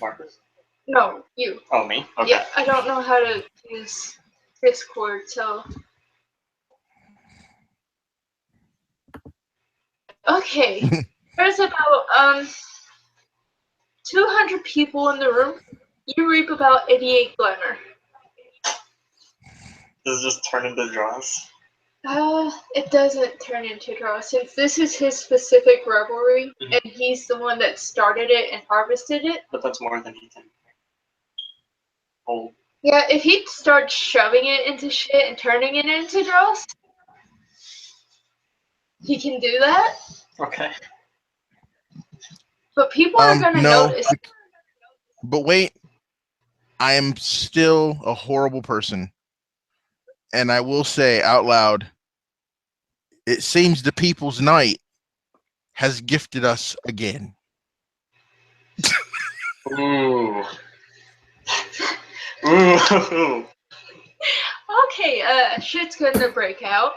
Marcus? No, you. Oh, me? Okay. Yeah, I don't know how to use Discord, so... Okay, there's about 200 people in the room. You reap about 88 glamour. Does it just turn into draws? It doesn't turn into draw since this is his specific revelry, Mhm. and he's the one that started it and harvested it. But that's more than he can hold. Yeah, if he starts shoving it into shit and turning it into draws, he can do that. Okay. But people are gonna No. notice. But wait, I am still a horrible person. And I will say out loud, it seems the People's Night has gifted us again. Ooh. Ooh. Okay, shit's gonna break out.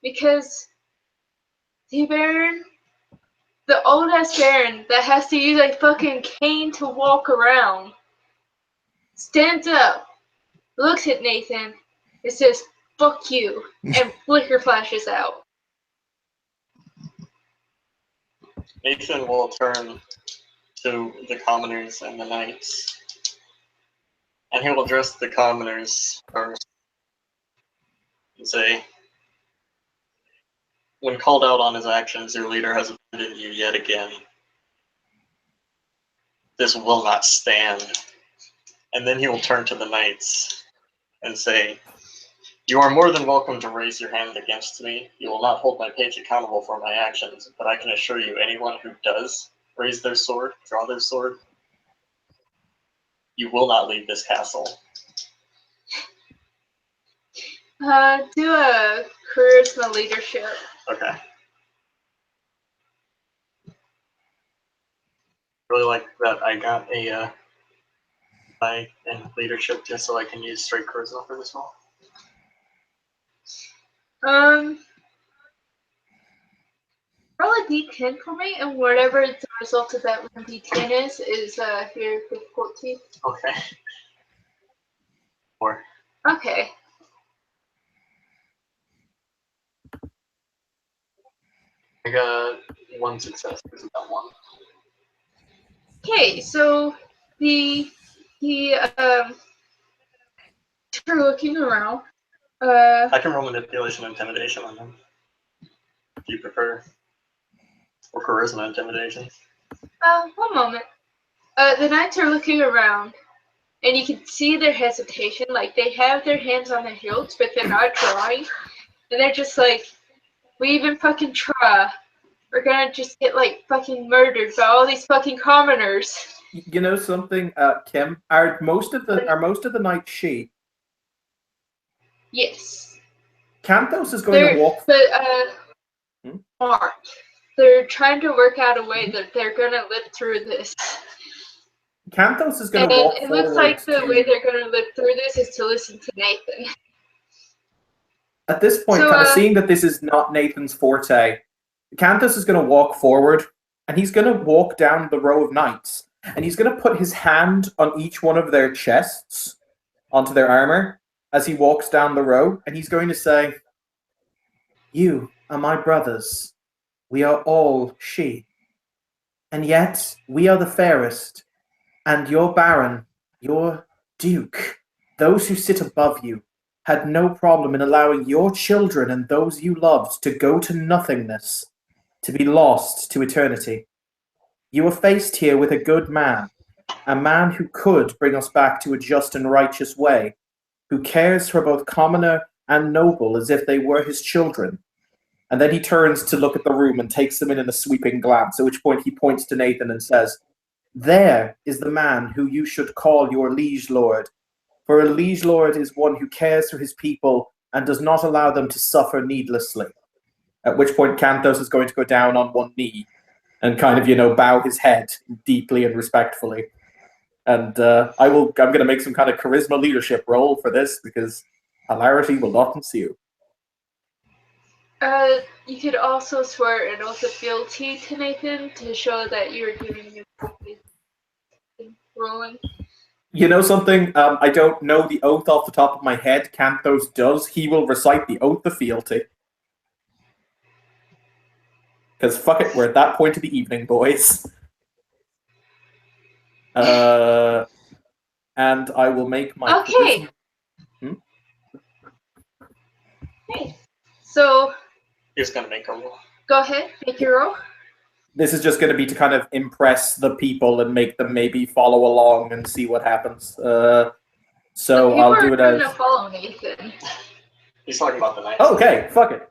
Because the Baron, the old ass Baron that has to use a fucking cane to walk around, stands up, looks at Nathan, and says, "Fuck you," and flicker flashes out. Nathan will turn to the commoners and the knights. And he will address the commoners first. And say, "When called out on his actions, your leader has abandoned you yet again. This will not stand." And then he will turn to the knights and say, "You are more than welcome to raise your hand against me. You will not hold my page accountable for my actions, but I can assure you anyone who does raise their sword, draw their sword, you will not leave this castle." Do a charisma leadership. Okay. Really like that I got a in leadership just so I can use straight charisma for this role. Roll a d10 for me, and whatever the result of that one d10 is your difficulty. Okay. 4. Okay. I got one success. It's about one. Okay, so the you're looking around. I can roll manipulation and intimidation on them. If you prefer. Or charisma intimidation. One moment. The knights are looking around, and you can see their hesitation. Like, they have their hands on their hilts, but they're not drawing. And they're just like, we even fucking try. We're gonna just get, like, fucking murdered by all these fucking commoners. You know something, Kim? Are most of the knights she? Yes. Canthos is going to walk. But, Hmm? aren't. They're trying to work out a way that they're gonna live through this. Canthos is going And to walk it forward. looks like the to... way they're gonna live through this is to listen to Nathan. At this point, So, kind of seeing that this is not Nathan's forte, Canthus is going to walk forward, and he's going to walk down the row of knights, and he's going to put his hand on each one of their chests, onto their armor, as he walks down the row, and he's going to say, "You are my brothers. We are all she. And yet, we are the fairest, and your baron, your duke, those who sit above you, had no problem in allowing your children and those you loved to go to nothingness, to be lost to eternity. You are faced here with a good man, a man who could bring us back to a just and righteous way, who cares for both commoner and noble as if they were his children." And then he turns to look at the room and takes them in a sweeping glance, at which point he points to Nathan and says, "There is the man who you should call your liege lord. For a liege lord is one who cares for his people and does not allow them to suffer needlessly." At which point Canthos is going to go down on one knee and kind of, bow his head deeply and respectfully. And I'm going to make some kind of charisma leadership roll for this because hilarity will not ensue. You could also swear an oath of fealty to Nathan to show that you're giving him rolling. You know something? I don't know the oath off the top of my head. Canthos does. He will recite the oath of fealty. Because fuck it, we're at that point of the evening, boys. And I will make my Okay. charisma. Okay. So, You're just gonna make a roll. go ahead, make your roll. This is just going to be to kind of impress the people and make them maybe follow along and see what happens. So I'll do it as... People are going to follow Nathan. He's talking about the knights. Oh, okay, fuck it.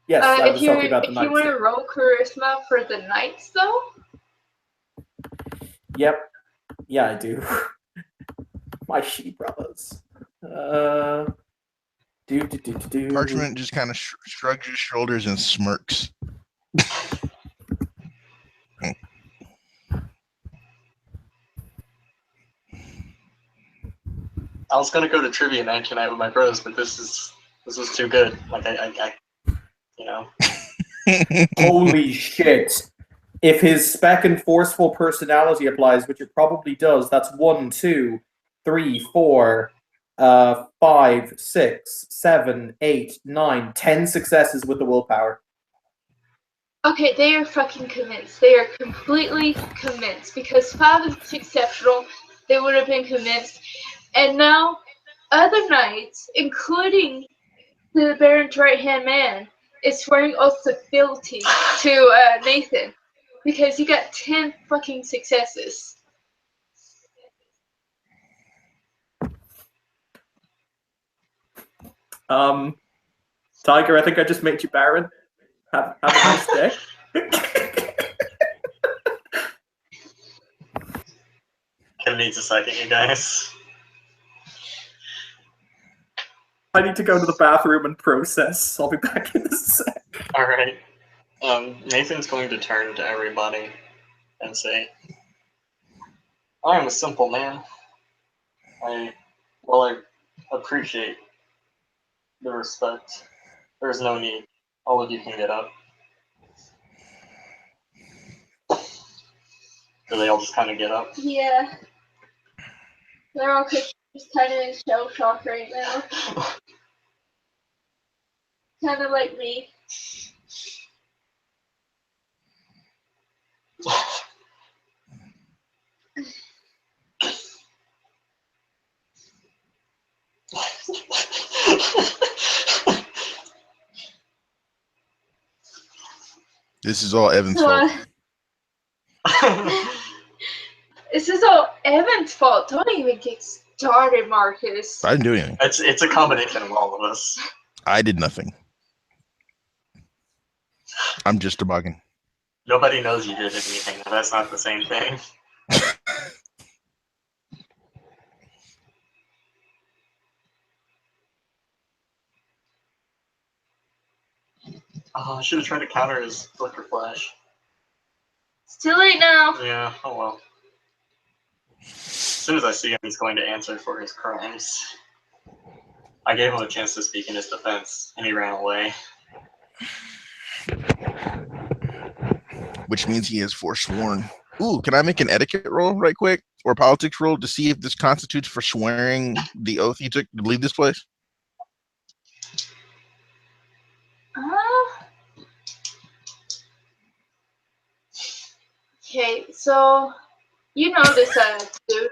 Yes, I was if talking about the you knights. want to roll charisma for the knights, though? Yep. Yeah, I do. My she brothers. Parchment just kind of shrugs his shoulders and smirks. I was gonna go to trivia night tonight with my bros, but this is too good. Like I Holy shit. If his spec and forceful personality applies, which it probably does, that's 1, 2, 3, 4, 5, 6, 7, 8, 9, 10 successes with the willpower. Okay, they are fucking convinced. They are completely convinced. Because 5 is exceptional, they would have been convinced. And now, other knights, including the Baron's right-hand man, is swearing oaths of fealty to Nathan. Because you got 10 fucking successes. Tiger, I think I just made you Baron. Have a nice day. Kim needs a second, you guys. I need to go to the bathroom and process. I'll be back in a sec. All right. Nathan's going to turn to everybody and say, "I am a simple man. I appreciate the respect. There's no need. All of you can get up." Do they all just kind of get up? Yeah. They're all just kind of in shell shock right now. Kind of like me. This is all Evan's So, fault. this is all Evan's fault. Don't even get started, Marcus. I didn't do anything. It's a combination of all of us. I did nothing. I'm just toboggan. Nobody knows you did anything. That's not the same thing. Oh, I should have tried to counter his flicker flash. It's too late now. Yeah, oh well. As soon as I see him, he's going to answer for his crimes. I gave him a chance to speak in his defense, and he ran away. Which means he is forsworn. Ooh, can I make an etiquette roll right quick? Or a politics roll to see if this constitutes for swearing the oath he took to leave this place? Okay, so you know this attitude.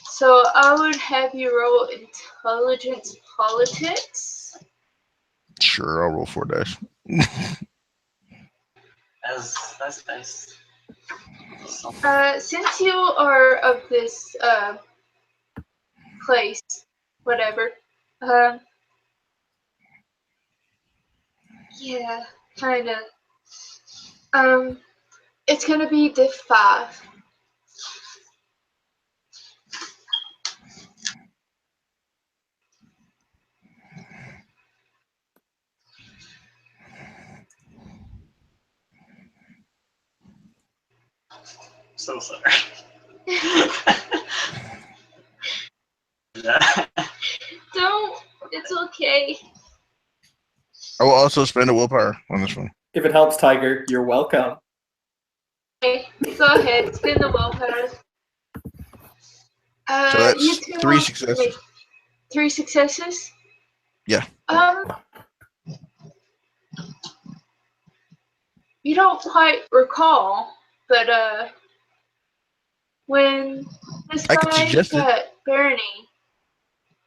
So I would have you roll intelligence politics. Sure, I'll roll 4 dice. That's nice. Since you are of this place, whatever. Yeah, kinda. It's gonna be diff 5. So sorry. Yeah. Don't. It's okay. I will also spend a willpower on this one. If it helps, Tiger, you're welcome. Okay, go ahead. Spin the willpower. So that's you two 3 have- successes. wait, 3 successes? Yeah. You don't quite recall, but when this I could guy suggest it. got Barony,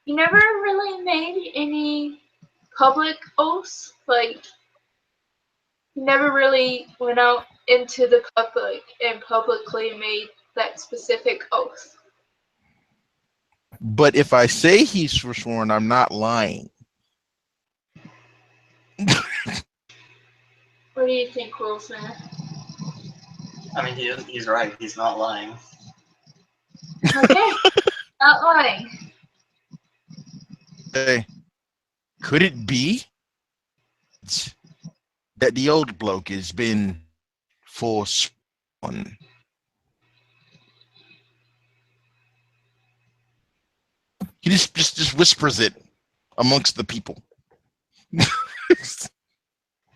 he never really made any public oaths. Like, he never really went out into the public and publicly made that specific oath. But if I say he's forsworn, I'm not lying. What do you think, Wilson? I mean, he's right. He's not lying. Okay, not lying. Hey, could it be that the old bloke has been forsworn? He just whispers it amongst the people.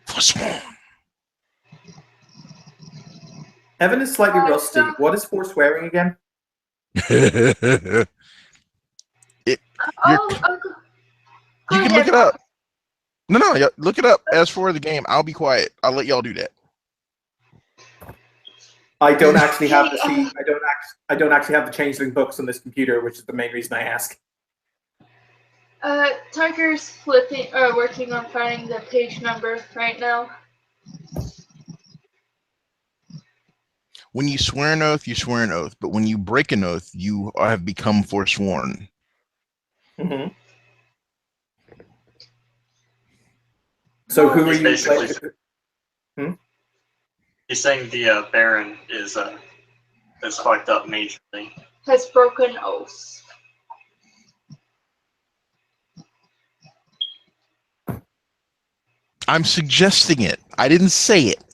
Forsworn. Evan is slightly rusty. What is forswearing again? I'll go You can ahead. look it up. No, look it up. As for the game, I'll be quiet. I'll let y'all do that. I don't actually have the sheet. I don't actually have the changeling books on this computer, which is the main reason I ask. Tiger's working on finding the page number right now. When you swear an oath, you swear an oath. But when you break an oath, you have become forsworn. Mm-hmm. So who are He's you? basically- He's saying the Baron is fucked up majorly. Has broken oaths. I'm suggesting it. I didn't say it.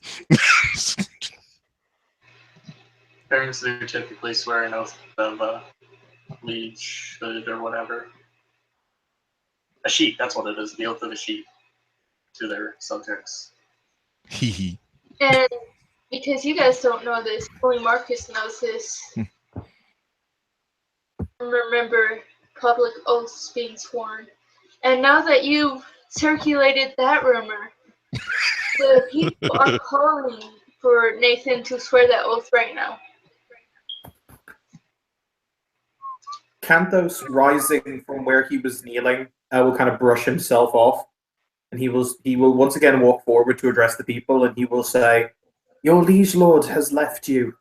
Barons do typically swear an oath of liegehood or whatever. A sheep, that's what it is. The oath of a sheep to their subjects. Hee hee. And because you guys don't know this, only Marcus knows this. Remember public oaths being sworn. And now that you've circulated that rumor, the people are calling for Nathan to swear that oath right now. Canthos, rising from where he was kneeling, will kind of brush himself off, and he will once again walk forward to address the people, and he will say, Your liege lord has left you.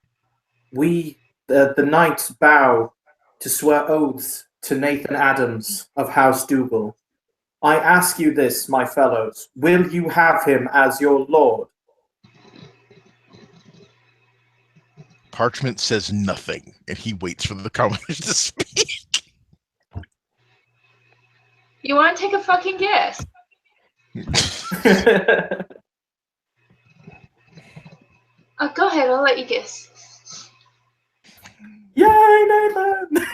We, the knights, bow to swear oaths to Nathan Adams of House Dougal. I ask you this, my fellows. Will you have him as your lord? Parchment says nothing, and he waits for the commoners to speak. You want to take a fucking guess? Go ahead, I'll let you guess. Yay, Nathan!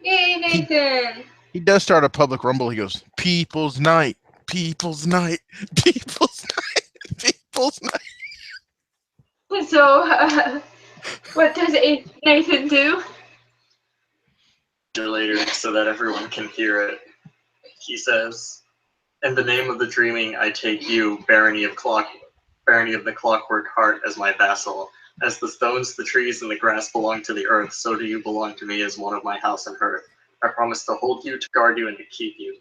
Yay, Nathan! He does start a public rumble. He goes, People's Night, People's Night, People's Night, People's Night. So, what does Nathan do? Later, so that everyone can hear it. He says, "In the name of the dreaming, I take you, Barony of the Clockwork Heart, as my vassal. As the stones, the trees, and the grass belong to the earth, so do you belong to me as one of my house and hearth. I promise to hold you, to guard you, and to keep you.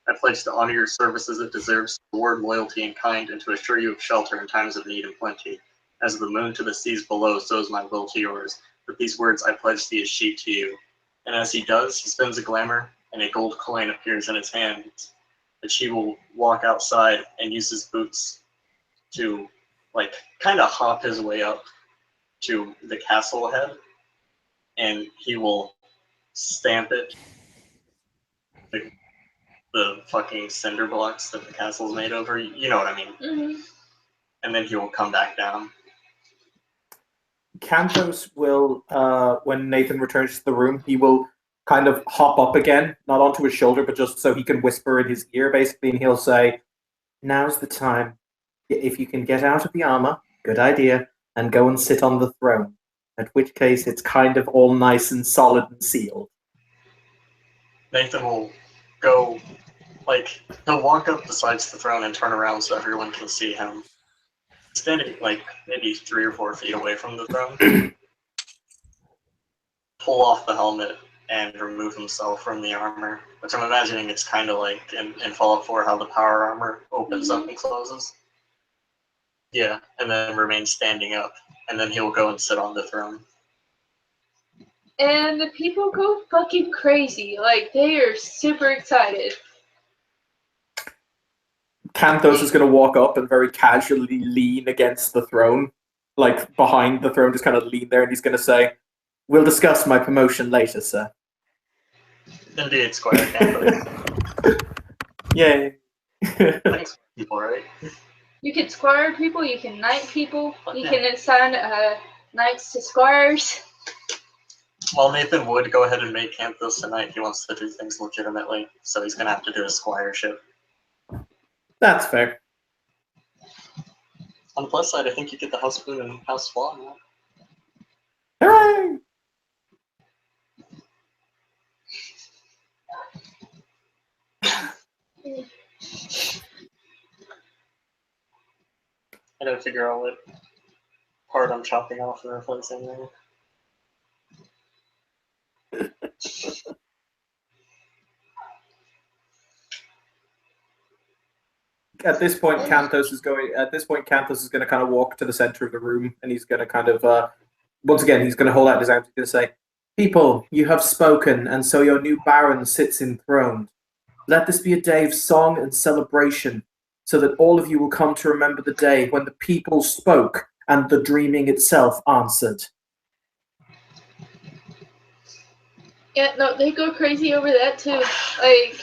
I pledge to honor your service as it deserves, to reward loyalty and kind, and to assure you of shelter in times of need and plenty. As the moon to the seas below, so is my will to yours. With these words, I pledge thee as sheep to you." And as he does, he spins a glamour, and a gold coin appears in his hand. That she will walk outside and use his boots to, like, kind of hop his way up to the castle ahead, and he will stamp it, the fucking cinder blocks that the castle's made over. You know what I mean? Mm-hmm. And then he will come back down. Canthos will, when Nathan returns to the room, he will kind of hop up again, not onto his shoulder, but just so he can whisper in his ear, basically, and he'll say, "Now's the time. If you can get out of the armor, good idea, and go and sit on the throne, at which case it's kind of all nice and solid and sealed." Nathan will go, like, he'll walk up besides the throne and turn around so everyone can see him. Standing, like, maybe 3 or 4 feet away from the throne. Pull off the helmet and remove himself from the armor, which I'm imagining it's kind of like in Fallout 4 how the power armor opens up and closes. Yeah, and then remain standing up, and then he'll go and sit on the throne. And the people go fucking crazy. Like, they are super excited. Canthos is going to walk up and very casually lean against the throne, like behind the throne, just kind of lean there, and he's going to say, "We'll discuss my promotion later, sir." Indeed, Squire Canthos. Yay. Thanks, people, right? You can squire people, you can knight people, you Yeah. can assign knights to squires. While Nathan would go ahead and make Canthos a knight, he wants to do things legitimately, so he's going to have to do a squireship. That's fair. On the plus side, I think you get the House Boon and House Flaw now. Hooray! I gotta figure out what part I'm chopping off and replacing there. At this point, Canthos is going to kind of walk to the center of the room, and he's going to kind of, once again, he's going to hold out his arms. He's going to say, "People, you have spoken, and so your new Baron sits enthroned. Let this be a day of song and celebration, so that all of you will come to remember the day when the people spoke and the dreaming itself answered." Yeah, no, they go crazy over that too. Like,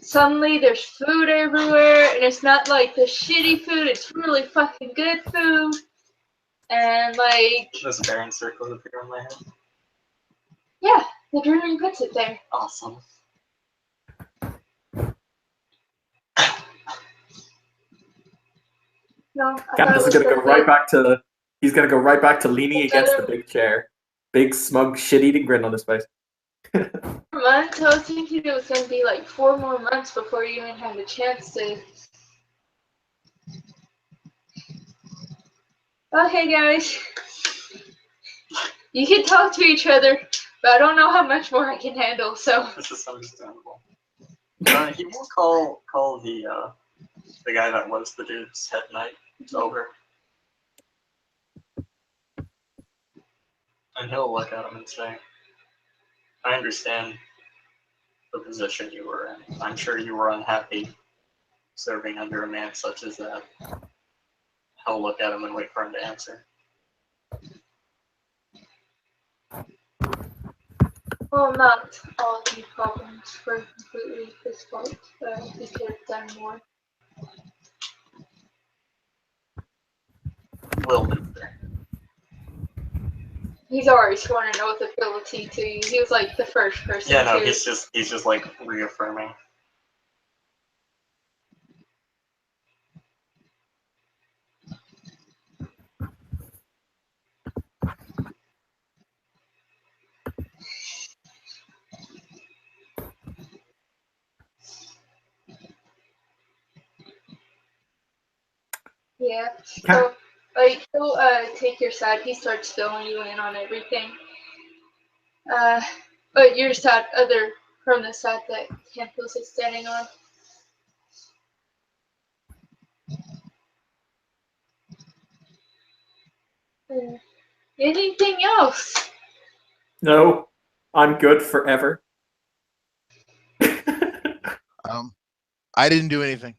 suddenly there's food everywhere, and it's not like the shitty food, it's really fucking good food. And like, There's a Baron circle appear on my head. yeah, the dreaming puts it there. Awesome. No, I thought Canthos it is was going to go gonna right be back to. He's going to go right back to leaning against the big chair, big smug shit-eating grin on his face. 4 months. I was thinking it was gonna be like 4 more months before you even had a chance to. Okay, guys, you can talk to each other, but I don't know how much more I can handle. So This is understandable. He will call the The guy that was the dude's head knight is over. And he'll look at him and say, I understand the position you were in. I'm sure you were unhappy serving under a man such as that. He'll look at him and wait for him to answer. Well, not all of the problems were completely his fault. He could have done more. Will Luther. He's already sworn an oath of fealty to you. He was like the first person Yeah, no, to. he's just like reaffirming. Yeah. So, like, he'll take your side. He starts filling you in on everything. But your side, other from the side that Campos is standing on. Anything else? No, I'm good forever. I didn't do anything.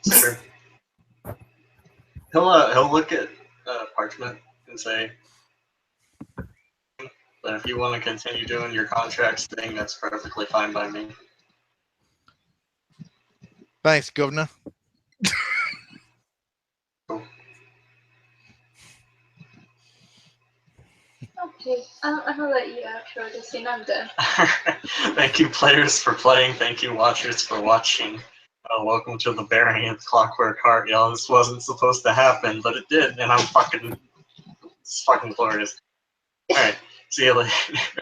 Sure. He'll look at Parchment and say, but if you want to continue doing your contracts thing, that's perfectly fine by me. Thanks, Governor. Okay, I'm gonna let you outro this scene. I'm done. Thank you, players, for playing. Thank you, watchers, for watching. Welcome to the Barony of Clockwork Heart, y'all. This wasn't supposed to happen, but it did, and it's fucking glorious. Alright, see you later.